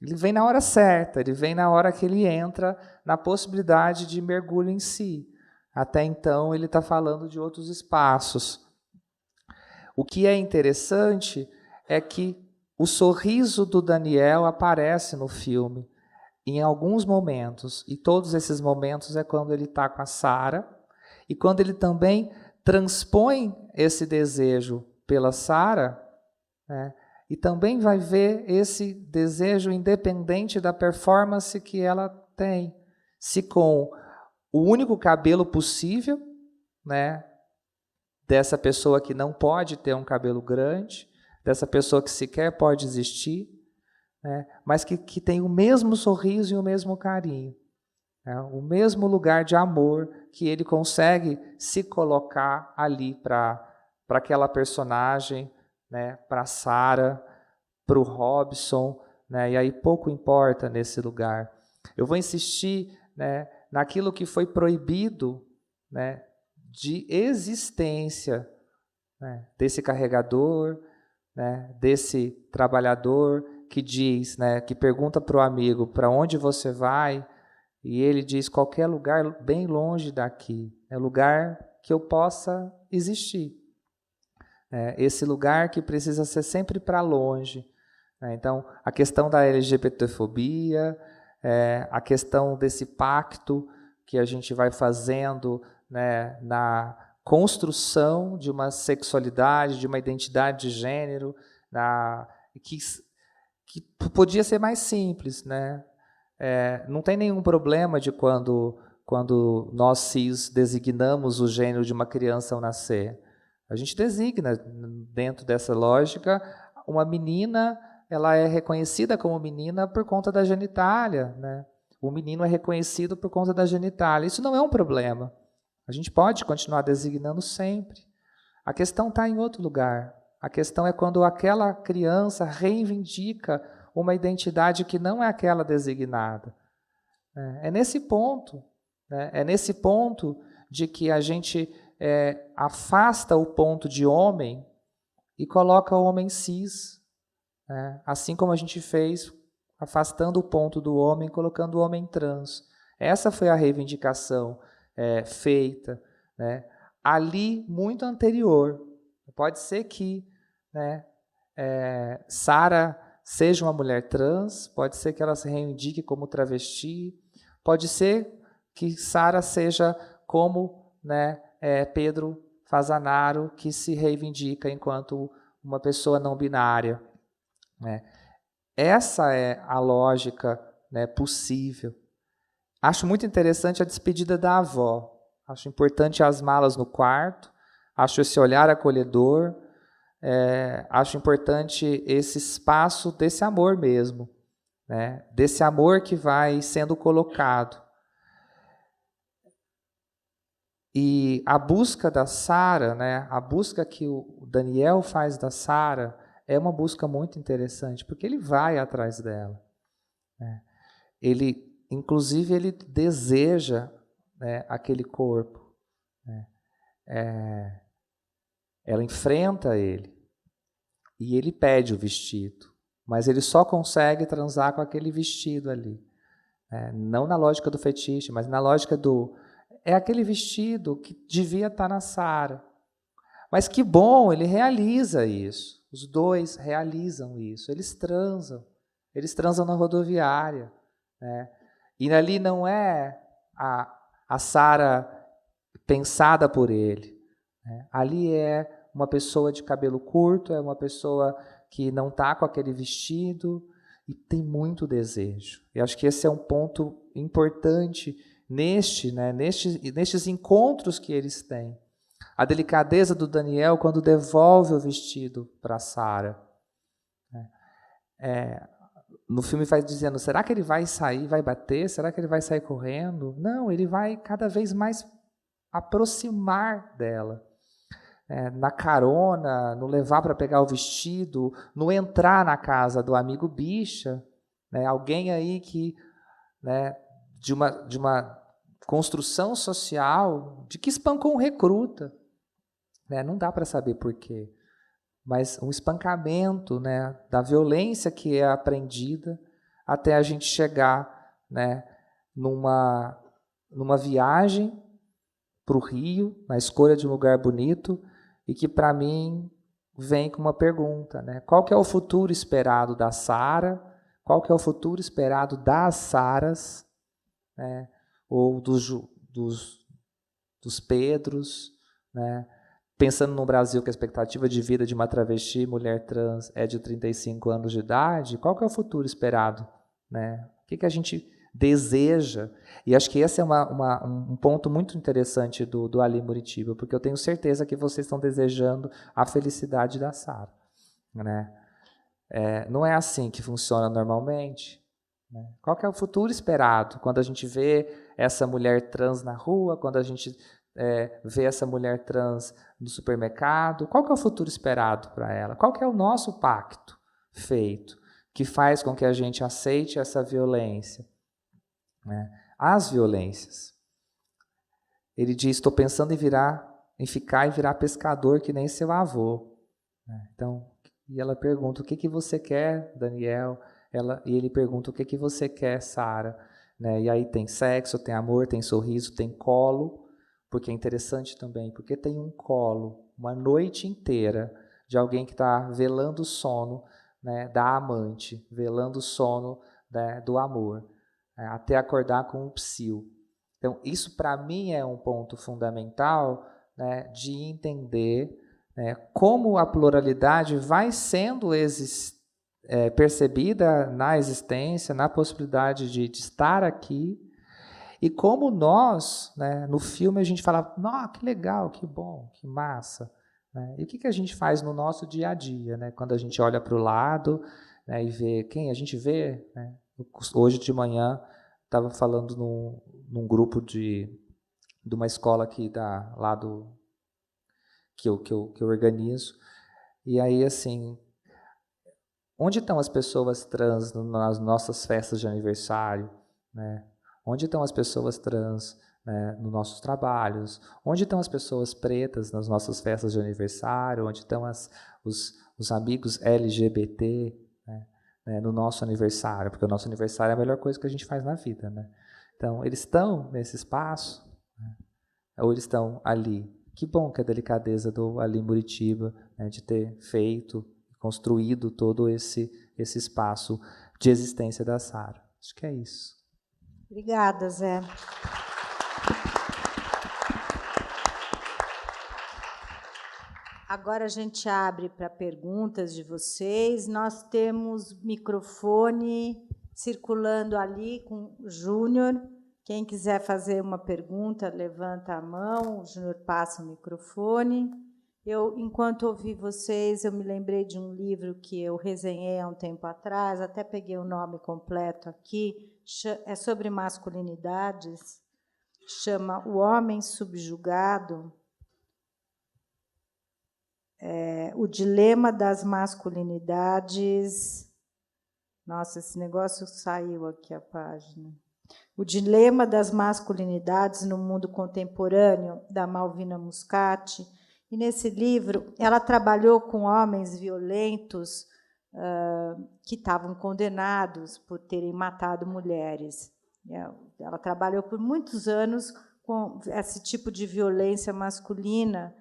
Ele vem na hora certa, ele vem na hora que ele entra na possibilidade de mergulho em si. Até então ele está falando de outros espaços. O que é interessante é que o sorriso do Daniel aparece no filme em alguns momentos, e todos esses momentos é quando ele está com a Sara, e quando ele também transpõe esse desejo pela Sara, né, e também vai ver esse desejo independente da performance que ela tem, se com o único cabelo possível, né, dessa pessoa que não pode ter um cabelo grande, dessa pessoa que sequer pode existir, né, mas que tem o mesmo sorriso e o mesmo carinho, né, o mesmo lugar de amor que ele consegue se colocar ali para aquela personagem, né, para Sara, para o Robson, né, e aí pouco importa nesse lugar. Eu vou insistir, né, naquilo que foi proibido, né, de existência, né, desse carregador, né, desse trabalhador que diz, né, que pergunta para o amigo, para onde você vai? E ele diz, qualquer lugar bem longe daqui, é lugar que eu possa existir. Esse lugar que precisa ser sempre para longe. Então, a questão da LGBTfobia, a questão desse pacto que a gente vai fazendo, né, na construção de uma sexualidade, de uma identidade de gênero, que podia ser mais simples, né? Não tem nenhum problema de quando nós cis designamos o gênero de uma criança ao nascer. A gente designa, dentro dessa lógica, uma menina, ela é reconhecida como menina por conta da genitália, né? O menino é reconhecido por conta da genitália. Isso não é um problema. A gente pode continuar designando sempre. A questão está em outro lugar. A questão é quando aquela criança reivindica uma identidade que não é aquela designada. É nesse ponto, né? É nesse ponto de que a gente afasta o ponto de homem e coloca o homem cis, né? Assim como a gente fez, afastando o ponto do homem, colocando o homem trans. Essa foi a reivindicação feita, né? Ali, muito anterior. Pode ser que, né, Sara seja uma mulher trans, pode ser que ela se reivindique como travesti, pode ser que Sara seja como, né, Pedro Fasanaro, que se reivindica enquanto uma pessoa não binária, né? Essa é a lógica, né, possível. Acho muito interessante a despedida da avó. Acho importante as malas no quarto, acho esse olhar acolhedor, acho importante esse espaço desse amor mesmo, né? Desse amor que vai sendo colocado. E a busca da Sara, né, a busca que o Daniel faz da Sara é uma busca muito interessante, porque ele vai atrás dela, né? Inclusive, ele deseja, né, aquele corpo, né? ela enfrenta ele e ele pede o vestido, mas ele só consegue transar com aquele vestido ali. Não na lógica do fetiche, mas na lógica é aquele vestido que devia estar na Sara. Mas que bom, ele realiza isso. Os dois realizam isso. Eles transam na rodoviária. Né? E ali não é a Sara pensada por ele. Né? Ali é uma pessoa de cabelo curto, é uma pessoa que não está com aquele vestido e tem muito desejo. E acho que esse é um ponto importante nestes encontros que eles têm. A delicadeza do Daniel quando devolve o vestido para Sara. No filme vai dizendo, será que ele vai sair, vai bater? Será que ele vai sair correndo? Não, ele vai cada vez mais aproximar dela. Na carona, no levar para pegar o vestido, no entrar na casa do amigo bicha, alguém aí que, de uma construção social, de que espancou um recruta. Não dá para saber por quê, mas um espancamento, da violência que é aprendida até a gente chegar, numa viagem para o Rio, na escolha de um lugar bonito, e que, para mim, vem com uma pergunta. Qual que é o futuro esperado da Sara? Qual que é o futuro esperado das Saras? Ou dos Pedros? Pensando no Brasil que a expectativa de vida de uma travesti, mulher trans, é de 35 anos de idade, qual que é o futuro esperado? O que a gente deseja? E acho que esse é um ponto muito interessante do Ali Muritiba, porque eu tenho certeza que vocês estão desejando a felicidade da Sara. Não é assim que funciona normalmente. Qual que é o futuro esperado? Quando a gente vê essa mulher trans na rua, quando a gente vê essa mulher trans no supermercado, qual que é o futuro esperado para ela? Qual que é o nosso pacto feito, que faz com que a gente aceite essa violência? As violências. Ele diz, estou pensando em ficar e virar pescador que nem seu avô. Então, e ela pergunta, o que você quer, Daniel? E ele pergunta, o que você quer, Sara? E aí tem sexo, tem amor, tem sorriso, tem colo, porque é interessante também, porque tem um colo, uma noite inteira, de alguém que está velando o sono da amante, velando o sono do amor, até acordar com o psil. Então, isso para mim é um ponto fundamental de entender como a pluralidade vai sendo percebida na existência, na possibilidade de estar aqui, e como nós, no filme, a gente fala, que legal, que bom, que massa. E o que a gente faz no nosso dia a dia, quando a gente olha para o lado e vê quem a gente vê. Hoje de manhã, estava falando num grupo de uma escola aqui lá que eu organizo, e aí, assim, onde estão as pessoas trans nas nossas festas de aniversário? Onde estão as pessoas trans nos nossos trabalhos? Onde estão as pessoas pretas nas nossas festas de aniversário? Onde estão os amigos LGBT no nosso aniversário? Porque o nosso aniversário é a melhor coisa que a gente faz na vida. Então, eles estão nesse espaço? Ou eles estão ali? Que bom que a delicadeza do Ali Muritiba, de ter feito, construído todo esse espaço de existência da Sara. Acho que é isso. Obrigada, Zé. Agora a gente abre para perguntas de vocês. Nós temos microfone circulando ali com o Júnior. Quem quiser fazer uma pergunta, levanta a mão, o Júnior passa o microfone. Enquanto ouvi vocês, eu me lembrei de um livro que eu resenhei há um tempo atrás, até peguei o nome completo aqui, é sobre masculinidades, chama O Homem Subjugado, o dilema das masculinidades. Nossa, esse negócio saiu aqui a página. O Dilema das Masculinidades no Mundo Contemporâneo, da Malvina Muscati. E nesse livro, ela trabalhou com homens violentos que estavam condenados por terem matado mulheres. Ela trabalhou por muitos anos com esse tipo de violência masculina,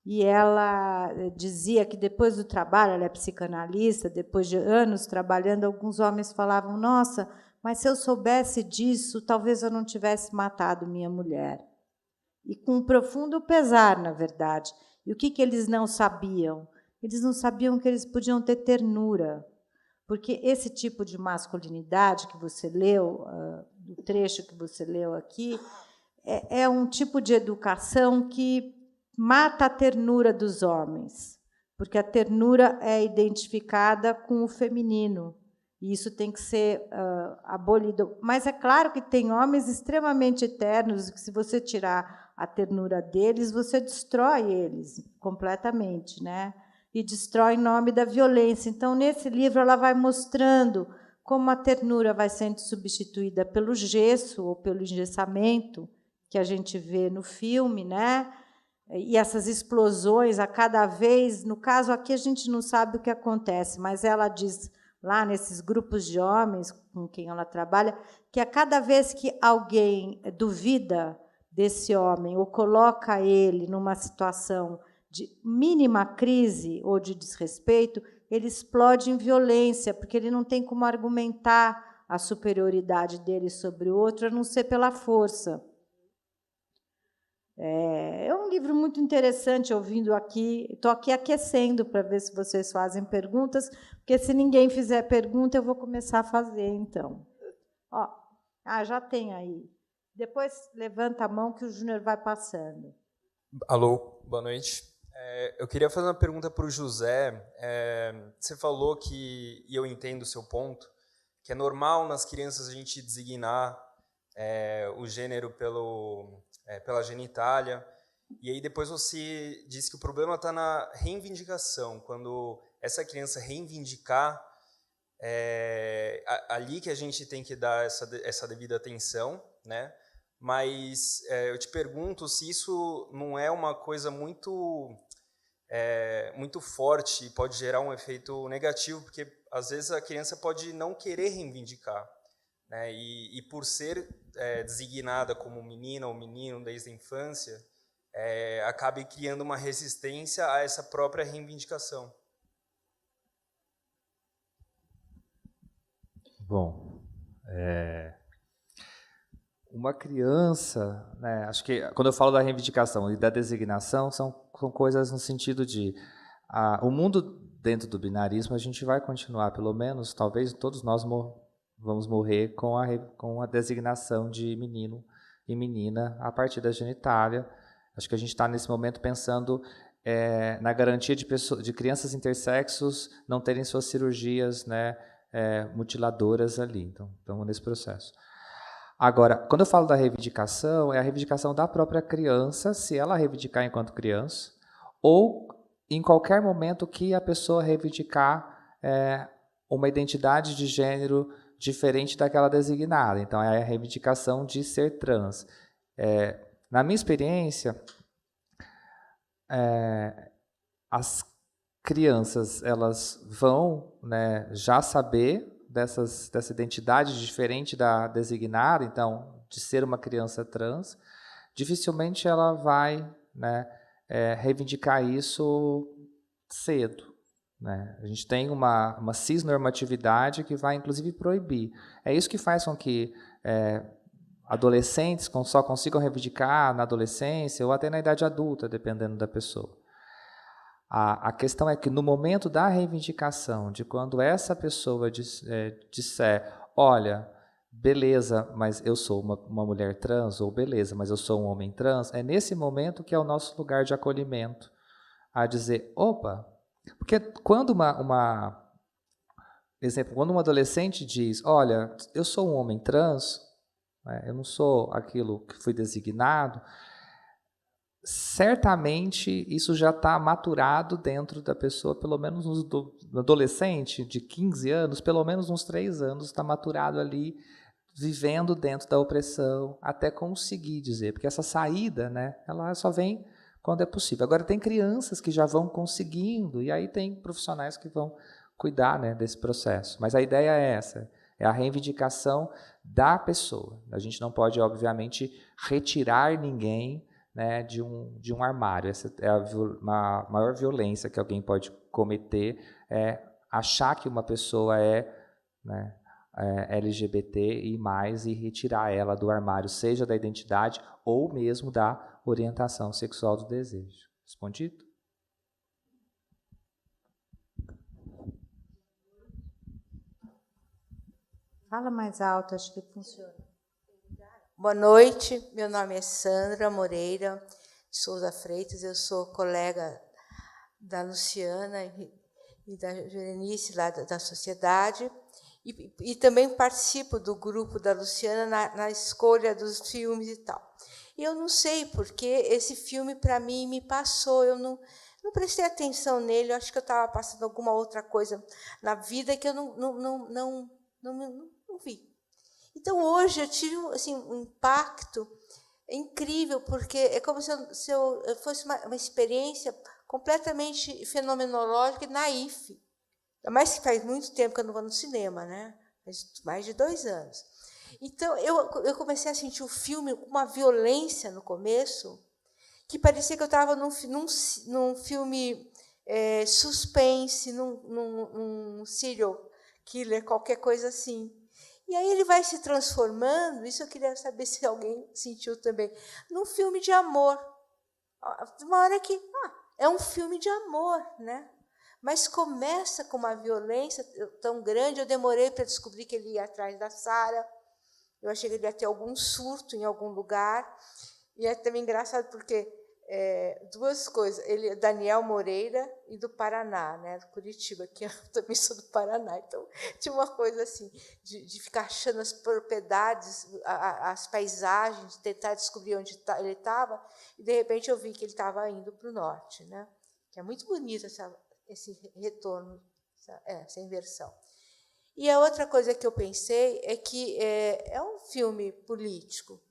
e ela dizia que depois do trabalho, ela é psicanalista, depois de anos trabalhando, alguns homens falavam: nossa, mas se eu soubesse disso, talvez eu não tivesse matado minha mulher. E com um profundo pesar, na verdade. E o que eles não sabiam? Eles não sabiam que eles podiam ter ternura, porque esse tipo de masculinidade que você leu, do trecho que você leu aqui, é um tipo de educação que mata a ternura dos homens, porque a ternura é identificada com o feminino, e isso tem que ser abolido. Mas é claro que tem homens extremamente ternos, que se você tirar a ternura deles, você destrói eles completamente, né? E destrói em nome da violência. Então, nesse livro, ela vai mostrando como a ternura vai sendo substituída pelo gesso ou pelo engessamento, que a gente vê no filme, né? E essas explosões a cada vez, no caso aqui a gente não sabe o que acontece, mas ela diz lá nesses grupos de homens com quem ela trabalha, que a cada vez que alguém duvida desse homem ou coloca ele numa situação de mínima crise ou de desrespeito, ele explode em violência, porque ele não tem como argumentar a superioridade dele sobre o outro, a não ser pela força. É um livro muito interessante, ouvindo aqui. Estou aqui aquecendo para ver se vocês fazem perguntas, porque se ninguém fizer pergunta, eu vou começar a fazer, então. Já tem aí. Depois levanta a mão que o Júnior vai passando. Alô, boa noite. Eu queria fazer uma pergunta para o José. Você falou que, e eu entendo o seu ponto, que é normal nas crianças a gente designar o gênero pela genitália, e aí depois você disse que o problema está na reivindicação, quando essa criança reivindicar, ali que a gente tem que dar essa devida atenção, né? Mas eu te pergunto se isso não é uma coisa muito forte e pode gerar um efeito negativo, porque às vezes a criança pode não querer reivindicar, né? E por ser designada como menina ou menino desde a infância, acabe criando uma resistência a essa própria reivindicação. Bom, uma criança, né, acho que quando eu falo da reivindicação e da designação, são coisas no sentido de o mundo dentro do binarismo, a gente vai continuar, pelo menos, talvez todos nós vamos morrer com a designação de menino e menina a partir da genitália. Acho que a gente está, nesse momento, pensando na garantia de crianças intersexos não terem suas cirurgias, né, mutiladoras ali. Então, estamos nesse processo. Agora, quando eu falo da reivindicação, é a reivindicação da própria criança, se ela reivindicar enquanto criança, ou em qualquer momento que a pessoa reivindicar uma identidade de gênero diferente daquela designada. Então, é a reivindicação de ser trans. Na minha experiência, as crianças elas vão, né, já saber dessa identidade diferente da designada, então, de ser uma criança trans. Dificilmente ela vai, né, reivindicar isso cedo. Né? A gente tem uma cisnormatividade que vai, inclusive, proibir. É isso que faz com que adolescentes só consigam reivindicar na adolescência ou até na idade adulta, dependendo da pessoa. A questão é que, no momento da reivindicação, de quando essa pessoa disser, olha, beleza, mas eu sou uma mulher trans, ou beleza, mas eu sou um homem trans, é nesse momento que é o nosso lugar de acolhimento, a dizer, opa, porque quando quando um adolescente diz, olha, eu sou um homem trans, né, eu não sou aquilo que fui designado, certamente isso já está maturado dentro da pessoa, pelo menos no adolescente de 15 anos, pelo menos uns 3 anos, está maturado ali vivendo dentro da opressão até conseguir dizer, porque essa saída, né, ela só vem quando é possível. Agora, tem crianças que já vão conseguindo, e aí tem profissionais que vão cuidar, né, desse processo. Mas a ideia é essa, é a reivindicação da pessoa. A gente não pode, obviamente, retirar ninguém, né, de um armário. Essa é a maior violência que alguém pode cometer, é achar que uma pessoa né, LGBT e mais, e retirar ela do armário, seja da identidade ou mesmo da orientação sexual do desejo. Respondido? Fala mais alto, acho que funciona. Boa noite, meu nome é Sandra Moreira de Souza Freitas, eu sou colega da Luciana e da Berenice, lá da sociedade, e também participo do grupo da Luciana na escolha dos filmes e tal. E eu não sei porque esse filme, para mim, me passou, eu não prestei atenção nele, eu acho que eu estava passando alguma outra coisa na vida que eu não vi. Então, hoje, eu tive assim, um impacto incrível, porque é como se eu fosse uma experiência completamente fenomenológica e naif. Ainda mais que faz muito tempo que eu não vou no cinema, né? Faz mais de 2 anos. Então, eu comecei a sentir o filme com uma violência no começo, que parecia que eu estava num filme suspense, num serial killer, qualquer coisa assim. E aí ele vai se transformando, isso eu queria saber se alguém sentiu também, num filme de amor. Uma hora que é um filme de amor, né? Mas começa com uma violência tão grande, eu demorei para descobrir que ele ia atrás da Sara, eu achei que ele ia ter algum surto em algum lugar, e é também engraçado porque 2 coisas, ele é Daniel Moreira e do Paraná, né, do Curitiba, que eu também sou do Paraná, então tinha uma coisa assim, de ficar achando as propriedades, as paisagens, tentar descobrir onde ele estava, e de repente eu vi que ele estava indo para o norte, né, que é muito bonito esse retorno, essa inversão. E a outra coisa que eu pensei é que é um filme político,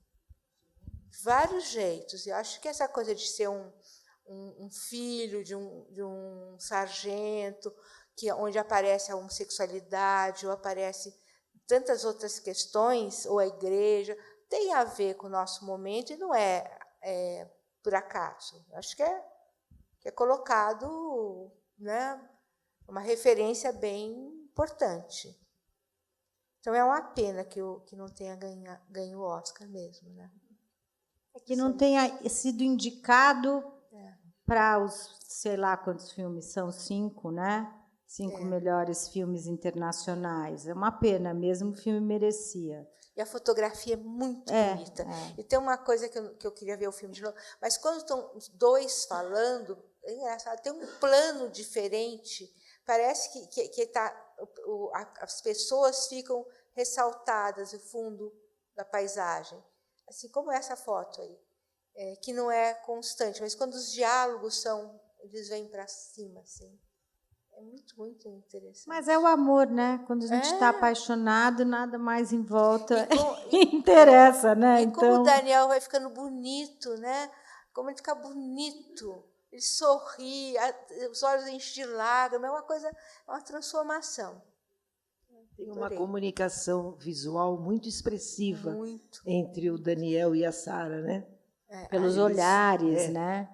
de vários jeitos. Eu acho que essa coisa de ser um filho de um sargento, onde aparece a homossexualidade, ou aparece tantas outras questões, ou a igreja, tem a ver com o nosso momento e não é por acaso. Eu acho que é colocado, né, uma referência bem importante. Então, é uma pena que não tenha ganho o Oscar mesmo, né? Que não tenha sido indicado para os, sei lá quantos filmes são, 5, né? 5 melhores filmes internacionais. É uma pena, mesmo o filme merecia. E a fotografia é muito bonita. E tem uma coisa que eu queria ver o filme de novo, mas quando estão os 2 falando, é engraçado, tem um plano diferente, parece que as pessoas ficam ressaltadas, o fundo da paisagem. Assim como essa foto aí, que não é constante, mas quando os diálogos eles vêm para cima, assim. É muito, muito interessante. Mas é o amor, né? Quando a gente está apaixonado, nada mais em volta interessa, né? E como o Daniel vai ficando bonito, né? Como ele fica bonito, ele sorri, os olhos enchem de lágrimas, é uma coisa, é uma transformação. Tem uma comunicação visual muito expressiva entre o Daniel e a Sara, né? Pelos olhares, né?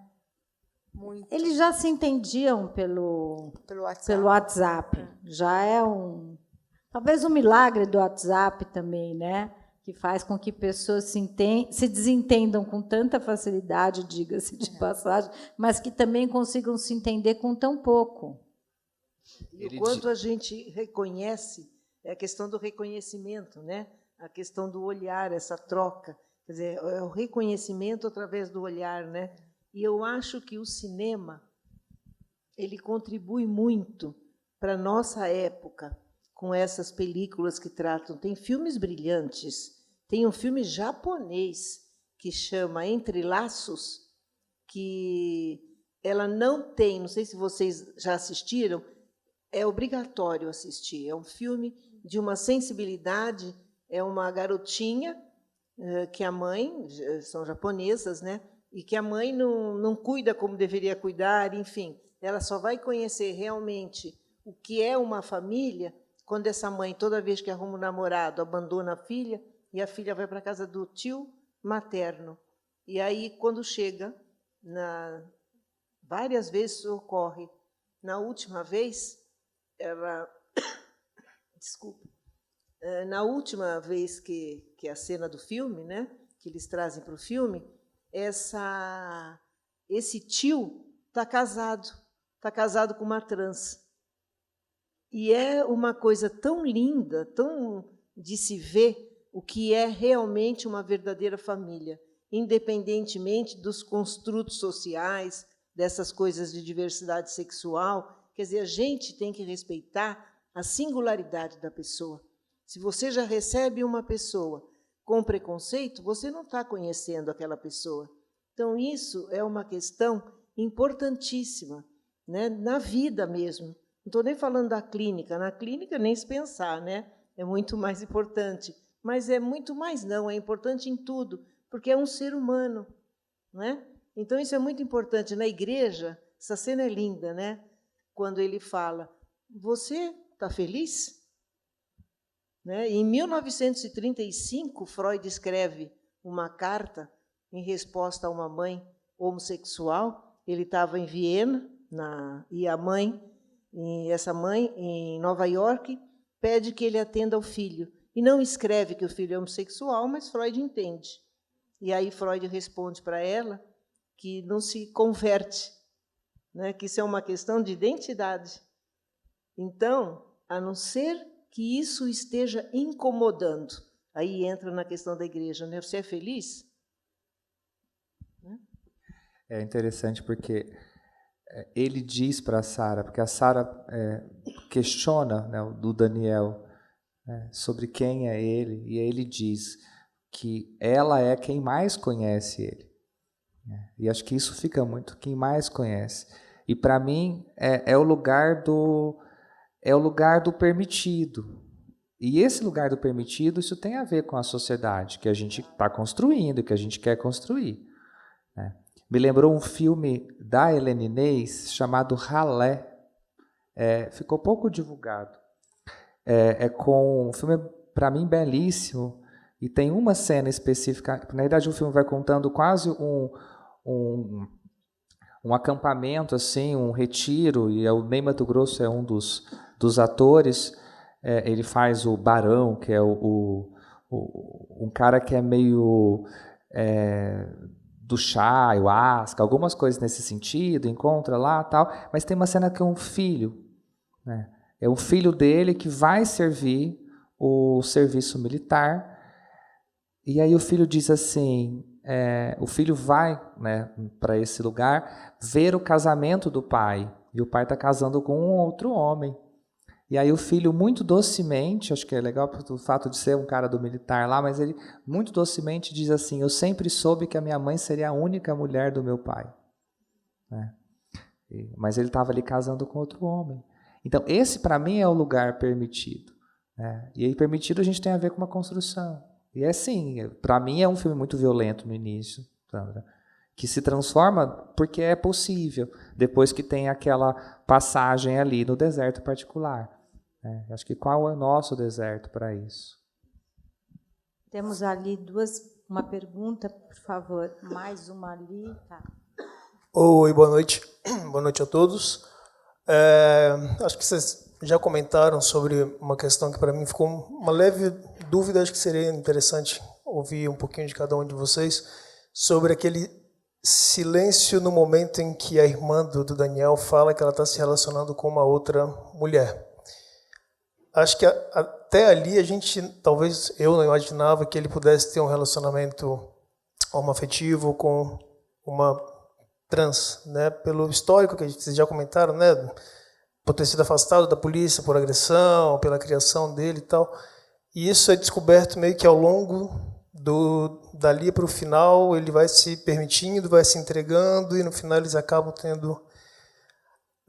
Muito. Eles já se entendiam pelo WhatsApp. Já é talvez um milagre do WhatsApp também, né? Que faz com que pessoas se desentendam com tanta facilidade, diga-se de passagem, mas que também consigam se entender com tão pouco. E o quanto a gente reconhece, é a questão do reconhecimento, né? A questão do olhar, essa troca. Quer dizer, é o reconhecimento através do olhar, né? E eu acho que o cinema ele contribui muito para a nossa época, com essas películas que tratam. Tem filmes brilhantes. Tem um filme japonês que chama Entre Laços, que ela não tem, não sei se vocês já assistiram, é obrigatório assistir. É um filme de uma sensibilidade É uma garotinha que a mãe, são japonesas, né? E que a mãe não cuida como deveria cuidar, enfim. Ela só vai conhecer realmente o que é uma família quando essa mãe, toda vez que arruma um namorado, abandona a filha e a filha vai para a casa do tio materno. E aí, quando chega, várias vezes ocorre. Na última vez, ela... Desculpa. Na última vez que a cena do filme, né, que eles trazem para o filme, esse tio está casado com uma trans. E é uma coisa tão linda, tão de se ver o que é realmente uma verdadeira família, independentemente dos construtos sociais, dessas coisas de diversidade sexual. Quer dizer, a gente tem que respeitar a singularidade da pessoa. Se você já recebe uma pessoa com preconceito, você não está conhecendo aquela pessoa. Então, isso é uma questão importantíssima, né? Na vida mesmo. Não estou nem falando da clínica. Na clínica, nem se pensar, né? É muito mais importante. Mas é muito mais não, é importante em tudo, porque é um ser humano, né? Então, isso é muito importante. Na igreja, essa cena é linda, né? Quando ele fala, você está feliz? Né? Em 1935, Freud escreve uma carta em resposta a uma mãe homossexual. Ele estava em Viena, e essa mãe, em Nova York, pede que ele atenda ao filho. E não escreve que o filho é homossexual, mas Freud entende. E aí Freud responde para ela que não se converte, né? Que isso é uma questão de identidade. Então, a não ser que isso esteja incomodando, aí entra na questão da igreja, né? Você é feliz? É interessante porque ele diz para a Sara, porque a Sara questiona, né, do Daniel, sobre quem é ele, e ele diz que ela é quem mais conhece ele. E acho que isso fica muito, quem mais conhece. E para mim é o lugar do permitido. E esse lugar do permitido, isso tem a ver com a sociedade que a gente está construindo, que a gente quer construir. Me lembrou um filme da Helena Inês chamado Ralé. Ficou pouco divulgado. Um filme, para mim, belíssimo. E tem uma cena específica. Na verdade, o filme vai contando quase um acampamento, assim, um retiro. E o Ney Matogrosso é um dos atores. Ele faz o Barão, que é um cara que é meio do chá, ayahuasca, algumas coisas nesse sentido, encontra lá, tal, mas tem uma cena que é um filho, né? É um filho dele que vai servir o serviço militar, e aí o filho diz assim, o filho vai, né, para esse lugar ver o casamento do pai, e o pai está casando com um outro homem. E aí o filho, muito docemente, acho que é legal o fato de ser um cara do militar lá, mas ele muito docemente diz assim, eu sempre soube que a minha mãe seria a única mulher do meu pai. Né? Mas ele estava ali casando com outro homem. Então, esse para mim é o lugar permitido. Né? E aí permitido a gente tem a ver com uma construção. E é assim, para mim é um filme muito violento no início, Sandra, que se transforma porque é possível, depois que tem aquela passagem ali no deserto particular. Acho que qual é o nosso deserto para isso? Temos ali uma pergunta, por favor. Mais uma ali. Tá. Oi, boa noite. Boa noite a todos. Acho que vocês já comentaram sobre uma questão que para mim ficou uma leve dúvida. Acho que seria interessante ouvir um pouquinho de cada um de vocês sobre aquele silêncio no momento em que a irmã do Daniel fala que ela está se relacionando com uma outra mulher. Acho que até ali talvez eu não imaginava que ele pudesse ter um relacionamento homoafetivo com uma trans, né? Pelo histórico que vocês já comentaram, né? Por ter sido afastado da polícia por agressão, pela criação dele e tal. E isso é descoberto meio que ao longo dali para o final, ele vai se permitindo, vai se entregando, e no final eles acabam tendo...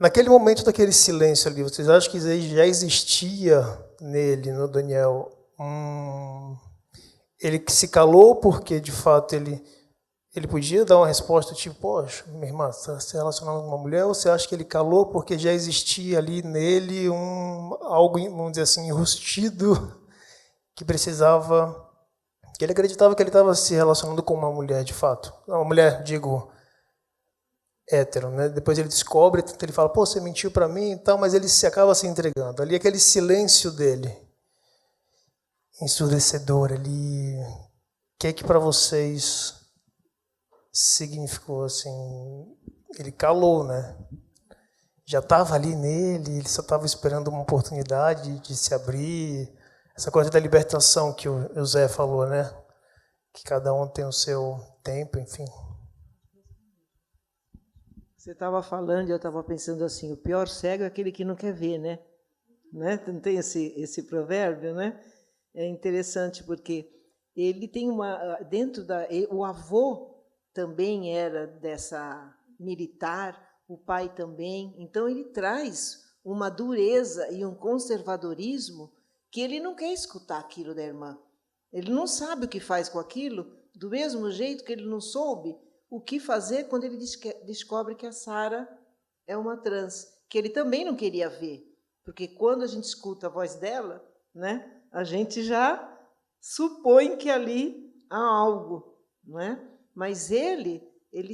Naquele momento daquele silêncio ali, vocês acham que já existia nele, no Daniel, ele se calou porque, de fato, ele podia dar uma resposta tipo, poxa, minha irmã, você está se relacionando com uma mulher, ou você acha que ele calou porque já existia ali nele algo, vamos dizer assim, enrustido, que precisava, que ele acreditava que ele estava se relacionando com uma mulher, de fato. Uma mulher, digo, hétero, né? Depois ele descobre, ele fala, pô, você mentiu para mim e tal, mas ele acaba se entregando. Ali aquele silêncio dele, ensurdecedor ali, o que é que para vocês significou assim? Ele calou, né? Já estava ali nele, ele só estava esperando uma oportunidade de se abrir. Essa coisa da libertação que o José falou, né? Que cada um tem o seu tempo, enfim. Você estava falando e eu estava pensando assim, o pior cego é aquele que não quer ver, né? Não tem esse provérbio, né? É interessante porque ele tem o avô também era dessa militar, o pai também, então ele traz uma dureza e um conservadorismo que ele não quer escutar aquilo da irmã. Ele não sabe o que faz com aquilo, do mesmo jeito que ele não soube o que fazer quando ele descobre que a Sara é uma trans, que ele também não queria ver, porque quando a gente escuta a voz dela, né, a gente já supõe que ali há algo, não é? Mas ele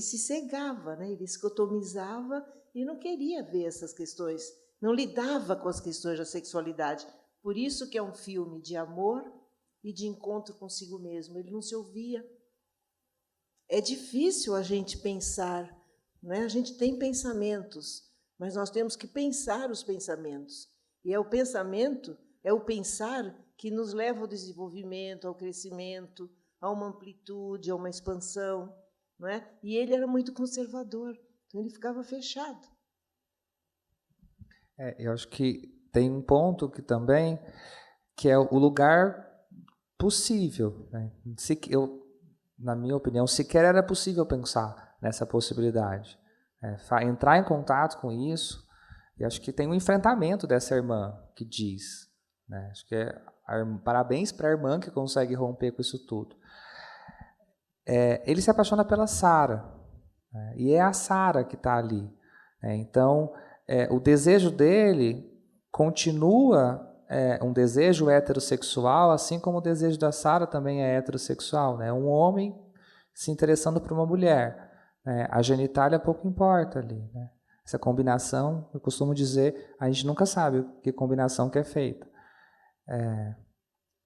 se cegava, né? Ele escotomizava e não queria ver essas questões, não lidava com as questões da sexualidade. Por isso que é um filme de amor e de encontro consigo mesmo. Ele não se ouvia. É difícil a gente pensar, né? A gente tem pensamentos, mas nós temos que pensar os pensamentos. E é o pensamento, é o pensar que nos leva ao desenvolvimento, ao crescimento, a uma amplitude, a uma expansão, não é? E ele era muito conservador, então ele ficava fechado. Eu acho que tem um ponto que é o lugar possível, né? Na minha opinião, sequer era possível pensar nessa possibilidade. Entrar em contato com isso, e acho que tem um enfrentamento dessa irmã que diz, né? Acho que parabéns para a irmã que consegue romper com isso tudo. Ele se apaixona pela Sara, né? E é a Sara que está ali. Então, o desejo dele continua um desejo heterossexual, assim como o desejo da Sara também é heterossexual, né? Um homem se interessando por uma mulher. A genitália pouco importa ali, né? Essa combinação, eu costumo dizer, a gente nunca sabe que combinação que é feita.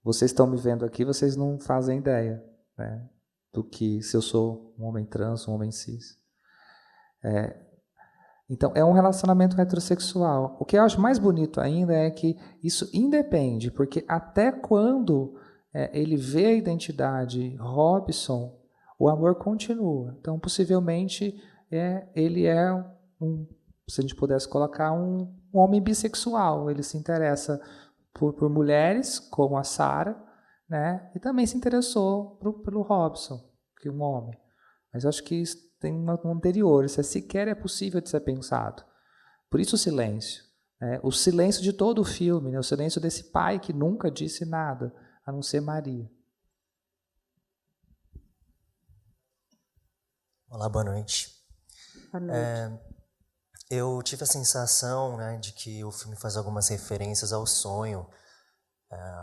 Vocês estão me vendo aqui, vocês não fazem ideia, né, do que se eu sou um homem trans, um homem cis. Então, é um relacionamento heterossexual. O que eu acho mais bonito ainda é que isso independe, porque até quando ele vê a identidade Robson, o amor continua. Então, possivelmente, ele é se a gente pudesse colocar, um homem bissexual. Ele se interessa por mulheres, como a Sara, né? E também se interessou pelo Robson, que é um homem. Mas eu acho que isso tem um anterior, isso sequer é possível de ser pensado. Por isso o silêncio. O silêncio de todo o filme, né? O silêncio desse pai que nunca disse nada, a não ser Maria. Olá, boa noite. Boa noite. Eu tive a sensação, né, de que o filme faz algumas referências ao sonho.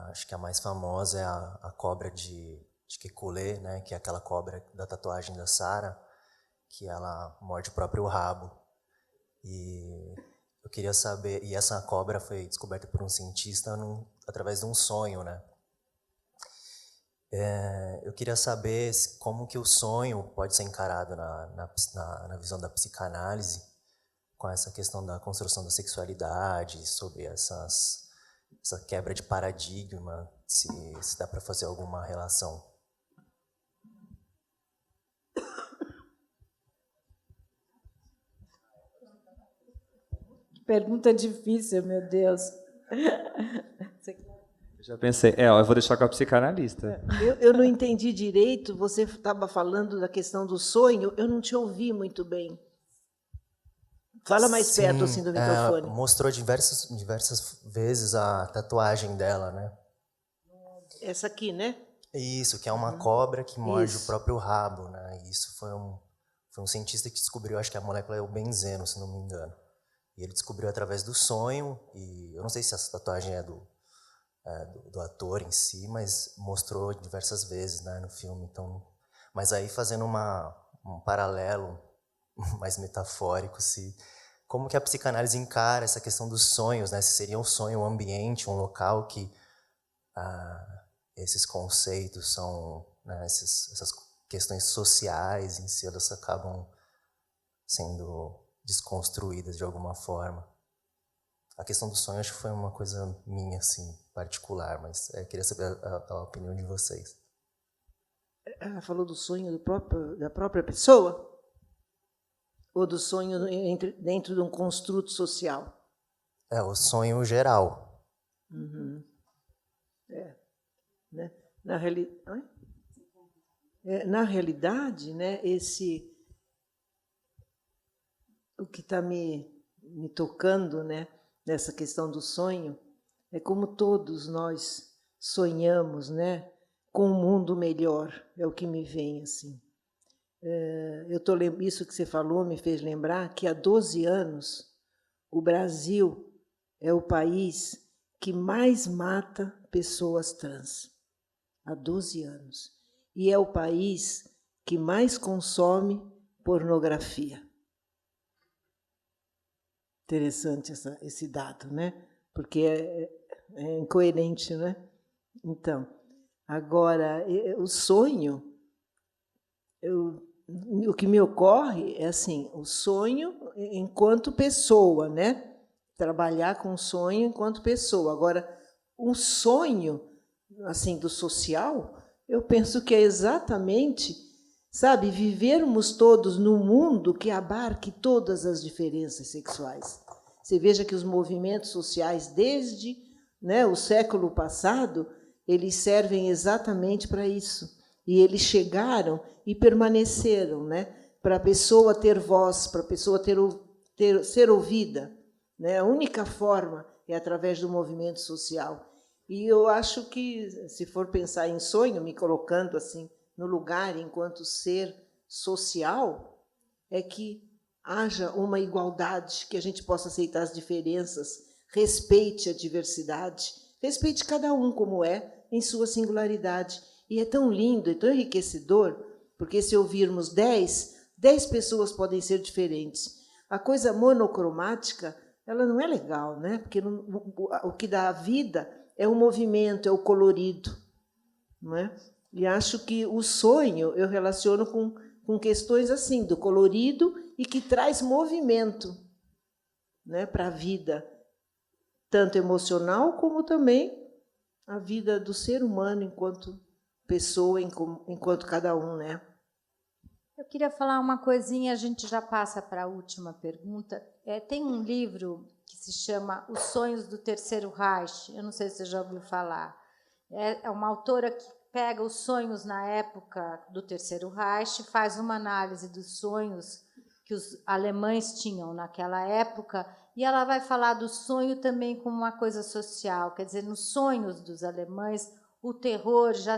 Acho que a mais famosa é a cobra de Kekulé, né, que é aquela cobra da tatuagem da Sara, que ela morde o próprio rabo. E eu queria saber, e essa cobra foi descoberta por um cientista através de um sonho, né? Eu queria saber como que o sonho pode ser encarado na visão da psicanálise, com essa questão da construção da sexualidade, sobre essa quebra de paradigma, se dá para fazer alguma relação. Pergunta difícil, meu Deus. Já pensei, eu vou deixar com a psicanalista. Eu não entendi direito, você estava falando da questão do sonho, eu não te ouvi muito bem. Fala mais perto assim, do microfone. Mostrou diversas vezes a tatuagem dela, né? Essa aqui, né? Isso, que é uma cobra que morde Isso. o próprio rabo, né? E isso foi um cientista que descobriu, acho que a molécula é o benzeno, se não me engano. E ele descobriu através do sonho, e eu não sei se essa tatuagem é do ator em si, mas mostrou diversas vezes, né, no filme. Então, mas aí fazendo um paralelo mais metafórico, como que a psicanálise encara essa questão dos sonhos, né? Se seria um sonho, um ambiente, um local que esses conceitos são, né, essas questões sociais em si, elas acabam sendo desconstruídas de alguma forma. A questão do sonho acho que foi uma coisa minha, assim, particular, mas queria saber a opinião de vocês. Ela falou do sonho da própria pessoa? Ou do sonho dentro de um construto social? O sonho geral. Uhum. Né? Na realidade, né, o que está me tocando, né, nessa questão do sonho é como todos nós sonhamos, né, com um mundo melhor. É o que me vem assim. Isso que você falou me fez lembrar que há 12 anos o Brasil é o país que mais mata pessoas trans. Há 12 anos. E é o país que mais consome pornografia. Interessante esse dado, né? Porque é incoerente, né? Então, agora, o sonho, o que me ocorre é assim, o sonho enquanto pessoa, né? Trabalhar com o sonho enquanto pessoa. Agora, um sonho assim do social, eu penso que é exatamente, sabe, vivermos todos num mundo que abarque todas as diferenças sexuais. Você veja que os movimentos sociais, desde, né, o século passado, eles servem exatamente para isso. E eles chegaram e permaneceram, né, para a pessoa ter voz, para a pessoa ser ouvida. Né? A única forma é através do movimento social. E eu acho que, se for pensar em sonho, me colocando assim no lugar enquanto ser social, é que haja uma igualdade, que a gente possa aceitar as diferenças, respeite a diversidade, respeite cada um como é, em sua singularidade. E é tão lindo, é tão enriquecedor, porque se ouvirmos 10 pessoas podem ser diferentes. A coisa monocromática, ela não é legal, né? Porque o que dá a vida é o movimento, é o colorido. Não é? E acho que o sonho eu relaciono com questões assim, do colorido e que traz movimento, né, para a vida, tanto emocional como também a vida do ser humano enquanto pessoa, enquanto cada um. Né? Eu queria falar uma coisinha, a gente já passa para a última pergunta. Tem um livro que se chama Os Sonhos do Terceiro Reich, eu não sei se você já ouviu falar. É uma autora que pega os sonhos na época do Terceiro Reich, faz uma análise dos sonhos que os alemães tinham naquela época, e ela vai falar do sonho também como uma coisa social, quer dizer, nos sonhos dos alemães, o terror já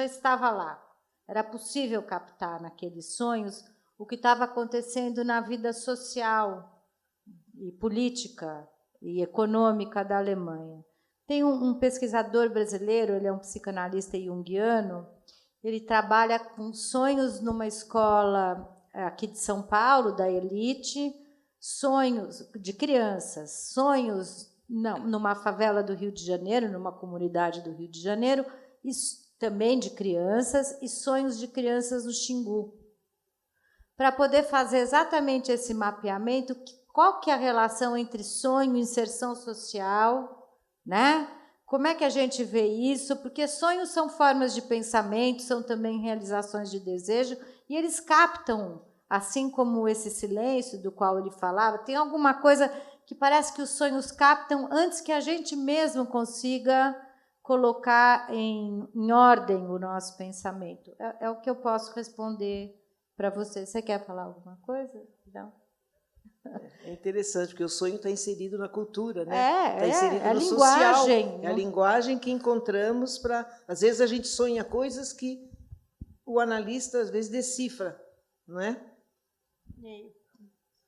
estava lá. Era possível captar naqueles sonhos o que estava acontecendo na vida social e política e econômica da Alemanha. Tem um pesquisador brasileiro, ele é um psicanalista junguiano, ele trabalha com sonhos numa escola aqui de São Paulo, da elite, sonhos de crianças, sonhos numa favela do Rio de Janeiro, numa comunidade do Rio de Janeiro, e também de crianças, e sonhos de crianças no Xingu. Para poder fazer exatamente esse mapeamento, qual que é a relação entre sonho e inserção social, né? Como é que a gente vê isso? Porque sonhos são formas de pensamento, são também realizações de desejo, e eles captam, assim como esse silêncio do qual ele falava, tem alguma coisa que parece que os sonhos captam antes que a gente mesmo consiga colocar em ordem o nosso pensamento. É o que eu posso responder para você. Você quer falar alguma coisa? Não? É interessante, porque o sonho está inserido na cultura, né? É, Está inserido é a no linguagem, social. né? É a linguagem que encontramos para... Às vezes a gente sonha coisas que o analista, às vezes, decifra, não é?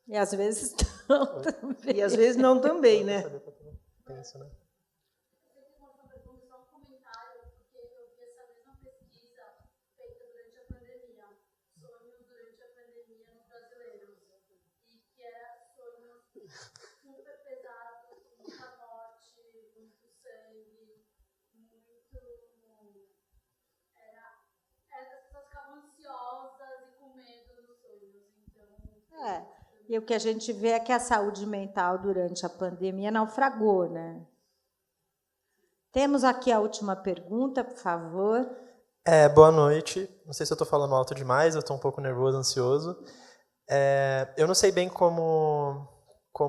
E às vezes não também. E às vezes não também, né? Penso, né? E o que a gente vê é que a saúde mental durante a pandemia naufragou, né? Temos aqui a última pergunta, por favor. Boa noite. Não sei se eu estou falando alto demais, eu estou um pouco nervoso, ansioso. Eu não sei bem como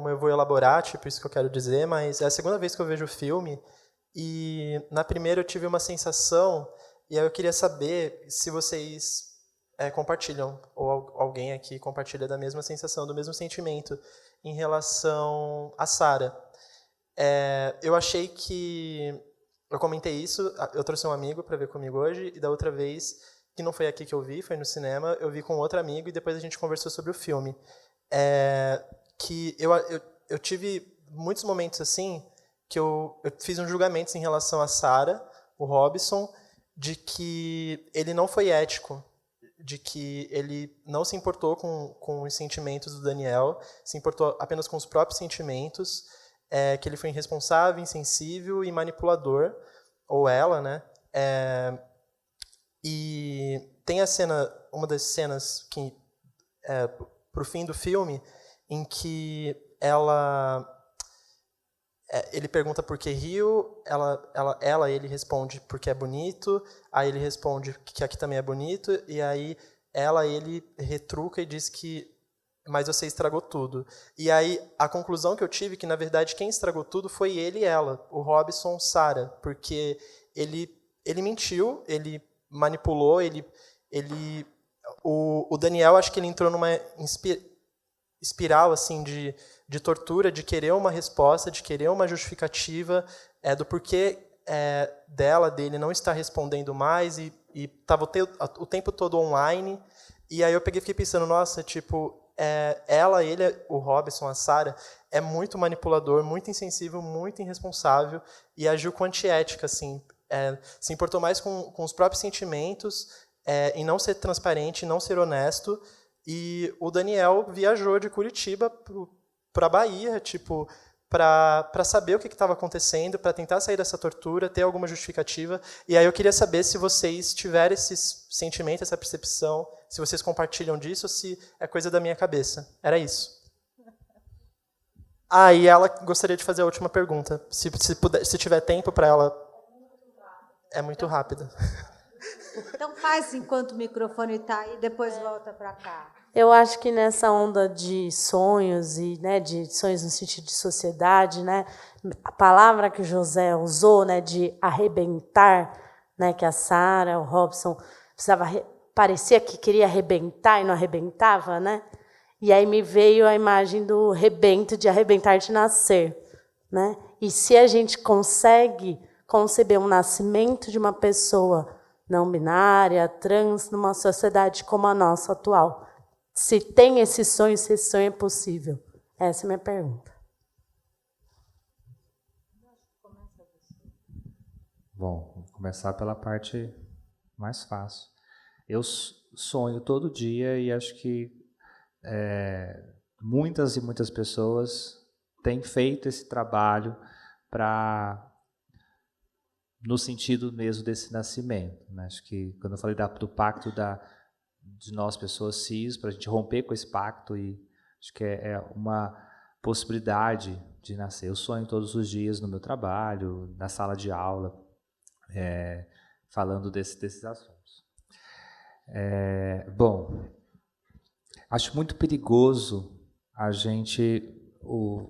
eu vou elaborar, tipo, isso que eu quero dizer, mas é a segunda vez que eu vejo o filme e na primeira eu tive uma sensação e aí eu queria saber se vocês compartilham, ou alguém aqui compartilha da mesma sensação, do mesmo sentimento em relação a Sarah. Eu achei que... Eu comentei isso, eu trouxe um amigo para ver comigo hoje, e da outra vez, que não foi aqui que eu vi, foi no cinema, eu vi com outro amigo e depois a gente conversou sobre o filme. Que eu tive muitos momentos assim, que eu fiz um julgamento em relação a Sarah, o Robson, de que ele não foi ético, de que ele não se importou com os sentimentos do Daniel, se importou apenas com os próprios sentimentos, que ele foi irresponsável, insensível e manipulador, ou ela, né? E tem a cena, uma das cenas que pro fim do filme, em que ele pergunta por que Rio, ele responde porque é bonito, aí ele responde que aqui também é bonito, e aí ele retruca e diz que mas você estragou tudo. E aí a conclusão que eu tive é que, na verdade, quem estragou tudo foi ele e ela, o Robson, Sarah, porque ele mentiu, ele manipulou, o Daniel, acho que ele entrou numa espiral assim de tortura, de querer uma resposta, de querer uma justificativa do porquê dele não estar respondendo mais e estava o tempo todo online. E aí eu fiquei pensando, nossa, tipo, ele, o Robson, a Sarah, é muito manipulador, muito insensível, muito irresponsável e agiu com antiética, assim, se importou mais com os próprios sentimentos, em não ser transparente, não ser honesto. E o Daniel viajou de Curitiba para a Bahia, tipo, para saber o que estava acontecendo, para tentar sair dessa tortura, ter alguma justificativa. E aí eu queria saber se vocês tiveram esse sentimento, essa percepção, se vocês compartilham disso ou se é coisa da minha cabeça. Era isso. E ela gostaria de fazer a última pergunta. Se tiver tempo para ela... É muito rápida. Então faz enquanto o microfone está aí, depois volta para cá. Eu acho que nessa onda de sonhos e, né, de sonhos no sentido de sociedade, né, a palavra que o José usou, né, de arrebentar, né, que a Sarah, o Robson parecia que queria arrebentar e não arrebentava, né? E aí me veio a imagem do rebento, de arrebentar de nascer, né? E se a gente consegue conceber um nascimento de uma pessoa não binária, trans, numa sociedade como a nossa atual, se tem esse sonho, se esse sonho é possível? Essa é a minha pergunta. Bom, vou começar pela parte mais fácil. Eu sonho todo dia e acho que muitas e muitas pessoas têm feito esse trabalho no sentido mesmo desse nascimento, né? Acho que quando eu falei do pacto de nós pessoas cis, para a gente romper com esse pacto, e acho que é uma possibilidade de nascer. Eu sonho todos os dias no meu trabalho, na sala de aula, falando desses assuntos. Bom, acho muito perigoso a gente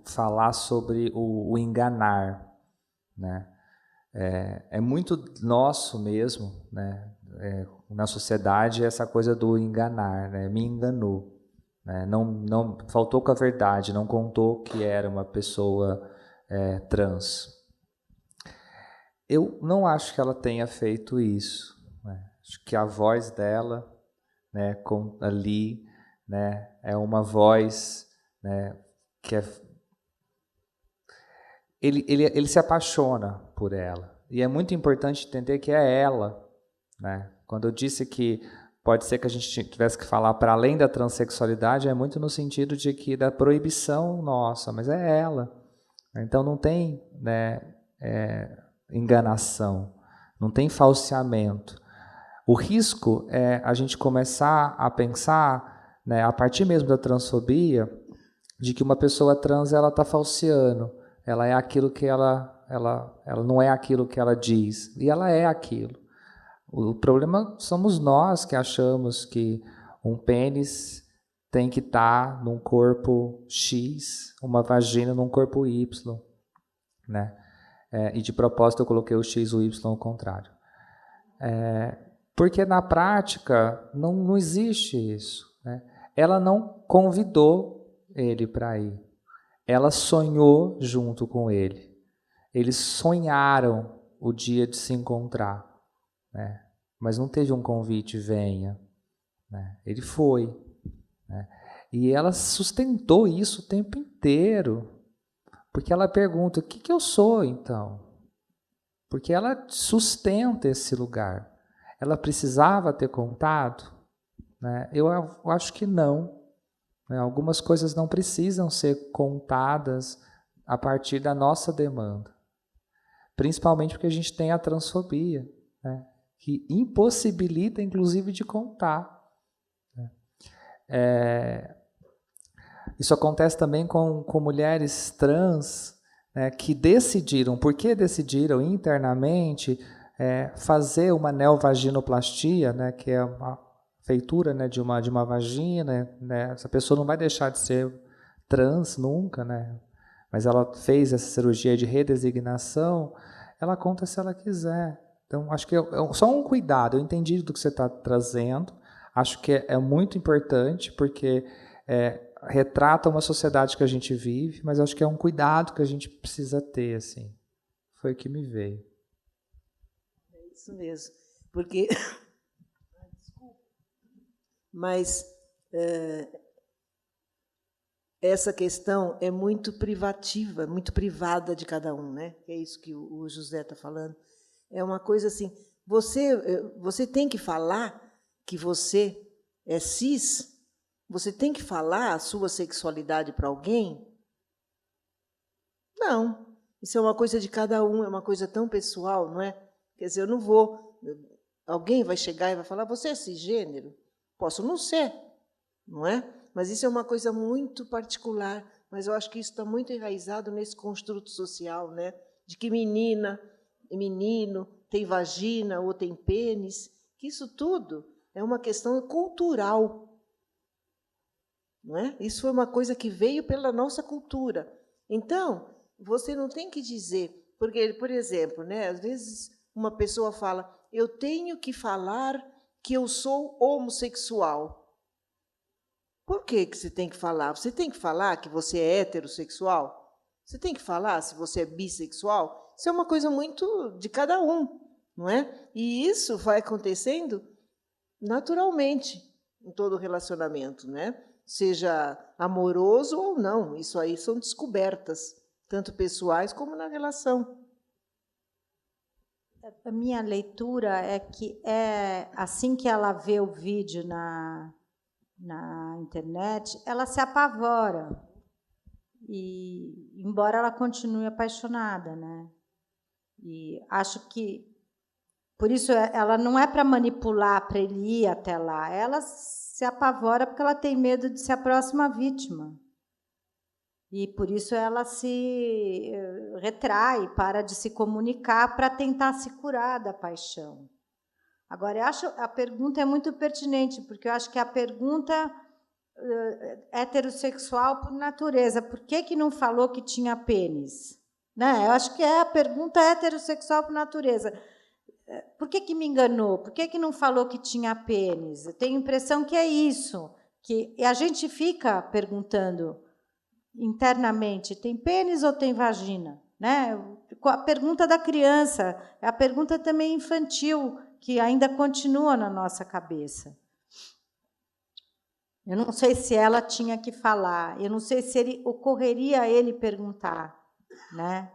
falar sobre o enganar, né? É muito nosso mesmo, né? Na sociedade, essa coisa do enganar, né? Me enganou, né? Não faltou com a verdade, não contou que era uma pessoa trans. Eu não acho que ela tenha feito isso, né? Acho que a voz dela, né, ali, né, é uma voz, né, que ele se apaixona por ela. E é muito importante entender que é ela, né? Quando eu disse que pode ser que a gente tivesse que falar para além da transexualidade, é muito no sentido de que da proibição nossa, mas é ela. Então não tem, né, enganação, não tem falseamento. O risco é a gente começar a pensar, né, a partir mesmo da transfobia, de que uma pessoa trans ela está falseando, ela é aquilo que ela não é aquilo que ela diz, e ela é aquilo. O problema somos nós que achamos que um pênis tem que estar num corpo X, uma vagina num corpo Y, né? E de propósito eu coloquei o X e o Y ao contrário. Porque na prática não existe isso, né? Ela não convidou ele para ir. Ela sonhou junto com ele. Eles sonharam o dia de se encontrar, né? Mas não teve um convite, venha, né? Ele foi, né? E ela sustentou isso o tempo inteiro, porque ela pergunta, o que eu sou então? Porque ela sustenta esse lugar. Ela precisava ter contado, né? Eu acho que não. Algumas coisas não precisam ser contadas a partir da nossa demanda. Principalmente porque a gente tem a transfobia, né, que impossibilita, inclusive, de contar. Isso acontece também com mulheres trans, né, que decidiram, porque decidiram internamente fazer uma neovaginoplastia, né, que é uma feitura, né, de uma vagina, né? Essa pessoa não vai deixar de ser trans nunca, né? Mas ela fez essa cirurgia de redesignação, ela conta se ela quiser. Então, acho que é só um cuidado. Eu entendi do que você está trazendo, acho que é muito importante, porque retrata uma sociedade que a gente vive, mas acho que é um cuidado que a gente precisa ter, assim. Foi o que me veio. É isso mesmo, porque... Mas essa questão é muito privativa, muito privada de cada um, né? É isso que o José está falando. É uma coisa assim, você tem que falar que você é cis? Você tem que falar a sua sexualidade para alguém? Não. Isso é uma coisa de cada um, é uma coisa tão pessoal, não é? Quer dizer, eu não vou... Alguém vai chegar e vai falar, você é cisgênero? Posso não ser, não é? Mas isso é uma coisa muito particular, mas eu acho que isso está muito enraizado nesse construto social, né? De que menina e menino tem vagina ou tem pênis, que isso tudo é uma questão cultural, não é? Isso foi uma coisa que veio pela nossa cultura. Então, você não tem que dizer, porque, por exemplo, né, às vezes uma pessoa fala, eu tenho que falar que eu sou homossexual. Por que você tem que falar? Você tem que falar que você é heterossexual? Você tem que falar se você é bissexual? Isso é uma coisa muito de cada um, não é? E isso vai acontecendo naturalmente em todo relacionamento, né? Seja amoroso ou não. Isso aí são descobertas, tanto pessoais como na relação. A minha leitura é que assim que ela vê o vídeo na internet, ela se apavora. E embora ela continue apaixonada, né? E acho que por isso ela não é para manipular, para ele ir até lá. Ela se apavora porque ela tem medo de ser a próxima vítima. E por isso ela se retrai, para de se comunicar para tentar se curar da paixão. Agora, eu acho a pergunta é muito pertinente, porque eu acho que a pergunta heterossexual por natureza, por que não falou que tinha pênis? Né? Eu acho que é a pergunta heterossexual por natureza. Por que me enganou? Por que não falou que tinha pênis? Eu tenho a impressão que é isso. E a gente fica perguntando internamente, tem pênis ou tem vagina? Né? A pergunta da criança, a pergunta também infantil, que ainda continua na nossa cabeça. Eu não sei se ela tinha que falar, eu não sei se ocorreria a ele perguntar, né?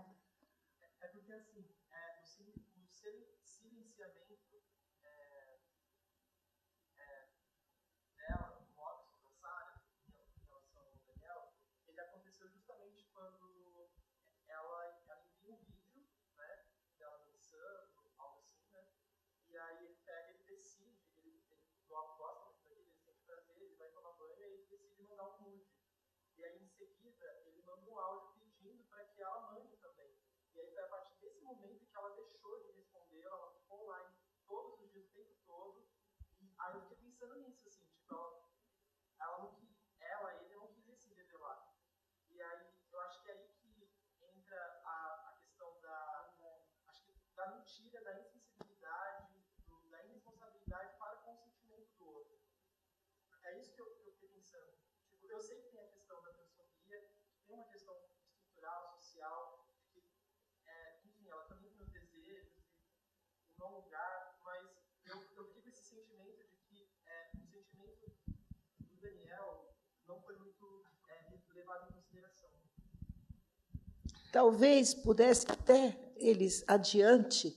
Talvez pudesse até eles, adiante,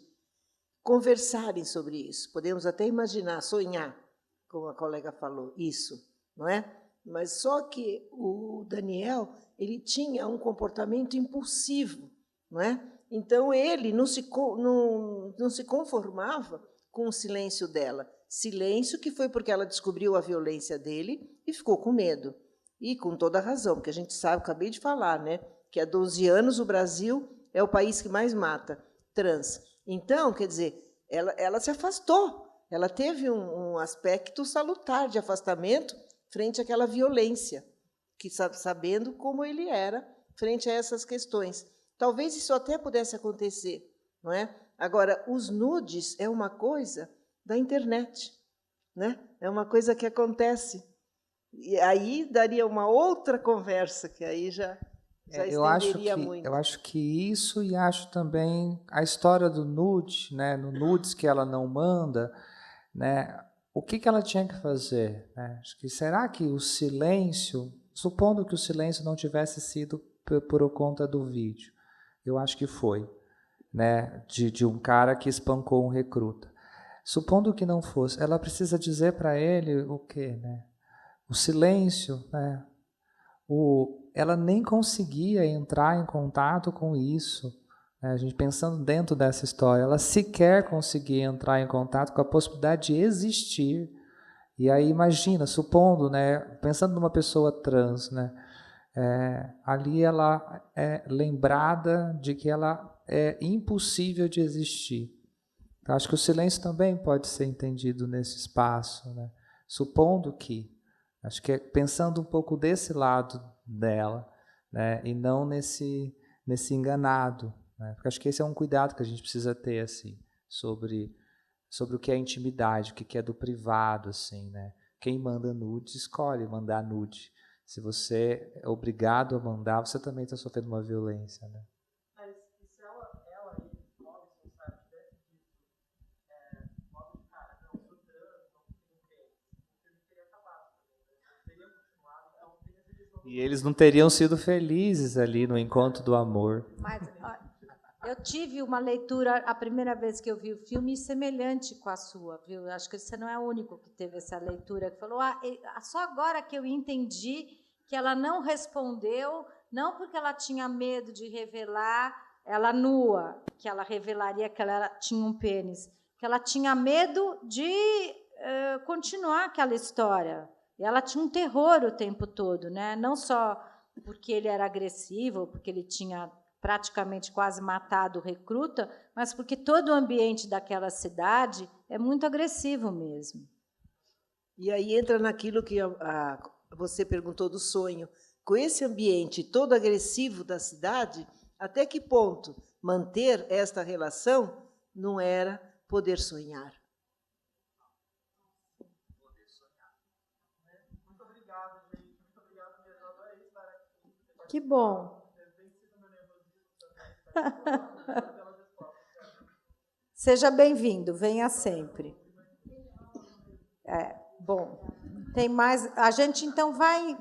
conversarem sobre isso. Podemos até imaginar, sonhar, como a colega falou, isso, não é? Mas só que o Daniel, ele tinha um comportamento impulsivo, não é? Então, ele não se conformava com o silêncio dela. Silêncio que foi porque ela descobriu a violência dele e ficou com medo. E com toda a razão, porque a gente sabe, acabei de falar, né, que há 12 anos o Brasil é o país que mais mata trans. Então, quer dizer, ela se afastou. Ela teve um aspecto salutar de afastamento frente àquela violência, que sabendo como ele era frente a essas questões. Talvez isso até pudesse acontecer, não é? Agora, os nudes é uma coisa da internet, né? É uma coisa que acontece. E aí daria uma outra conversa, que aí já estenderia muito. Eu acho que isso, e acho também a história do nude, né? No nudes que ela não manda, né? O que ela tinha que fazer? Né? Acho que, será que o silêncio, supondo que o silêncio não tivesse sido por conta do vídeo, eu acho que foi, né? De um cara que espancou um recruta. Supondo que não fosse, ela precisa dizer para ele o quê, né? O silêncio, né? Ela nem conseguia entrar em contato com isso, né? A gente pensando dentro dessa história, ela sequer conseguia entrar em contato com a possibilidade de existir. E aí imagina, supondo, né? Pensando numa pessoa trans, né? Ali ela é lembrada de que ela é impossível de existir. Eu acho que o silêncio também pode ser entendido nesse espaço, né? Supondo que, acho que pensando um pouco desse lado dela, né? E não nesse enganado, né? Porque acho que esse é um cuidado que a gente precisa ter, assim, sobre o que é intimidade, o que é do privado, assim, né? Quem manda nude escolhe mandar nude. Se você é obrigado a mandar, você também está sofrendo uma violência, né? Mas e se ela e Robson, sabe, tivesse dito, modo de cara, não, sou trans, não tem, o filme teria acabado também, né? Teria continuado, então tem essa questão. E eles não teriam sido felizes ali no encontro do amor. Mas eu tive uma leitura, a primeira vez que eu vi o filme, semelhante com a sua, viu? Acho que você não é o único que teve essa leitura, que falou, só agora que eu entendi que ela não respondeu, não porque ela tinha medo de revelar ela nua, que ela revelaria que ela tinha um pênis, que ela tinha medo de continuar aquela história. E ela tinha um terror o tempo todo, né? Não só porque ele era agressivo, porque ele tinha praticamente quase matado o recruta, mas porque todo o ambiente daquela cidade é muito agressivo mesmo. E aí entra naquilo que você perguntou do sonho. Com esse ambiente todo agressivo da cidade, até que ponto manter esta relação não era poder sonhar? Que bom. Seja bem-vindo, venha sempre. Bom, tem mais. A gente então vai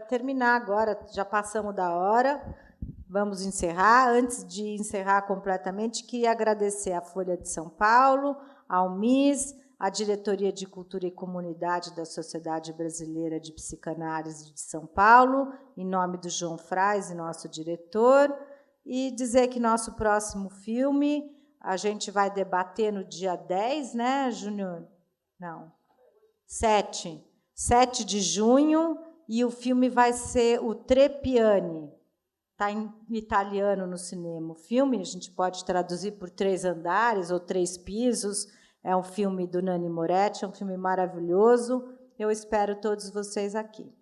terminar agora, já passamos da hora. Vamos encerrar. Antes de encerrar completamente, queria agradecer à Folha de São Paulo, ao MIS, à Diretoria de Cultura e Comunidade da Sociedade Brasileira de Psicanálise de São Paulo, em nome do João Frais, nosso diretor, e dizer que nosso próximo filme a gente vai debater no dia 10, né, Júnior? Não. 7 de junho, e o filme vai ser o Tre Piani. Está em italiano no cinema. O filme a gente pode traduzir por 3 andares ou 3 pisos. É um filme do Nanni Moretti, é um filme maravilhoso. Eu espero todos vocês aqui.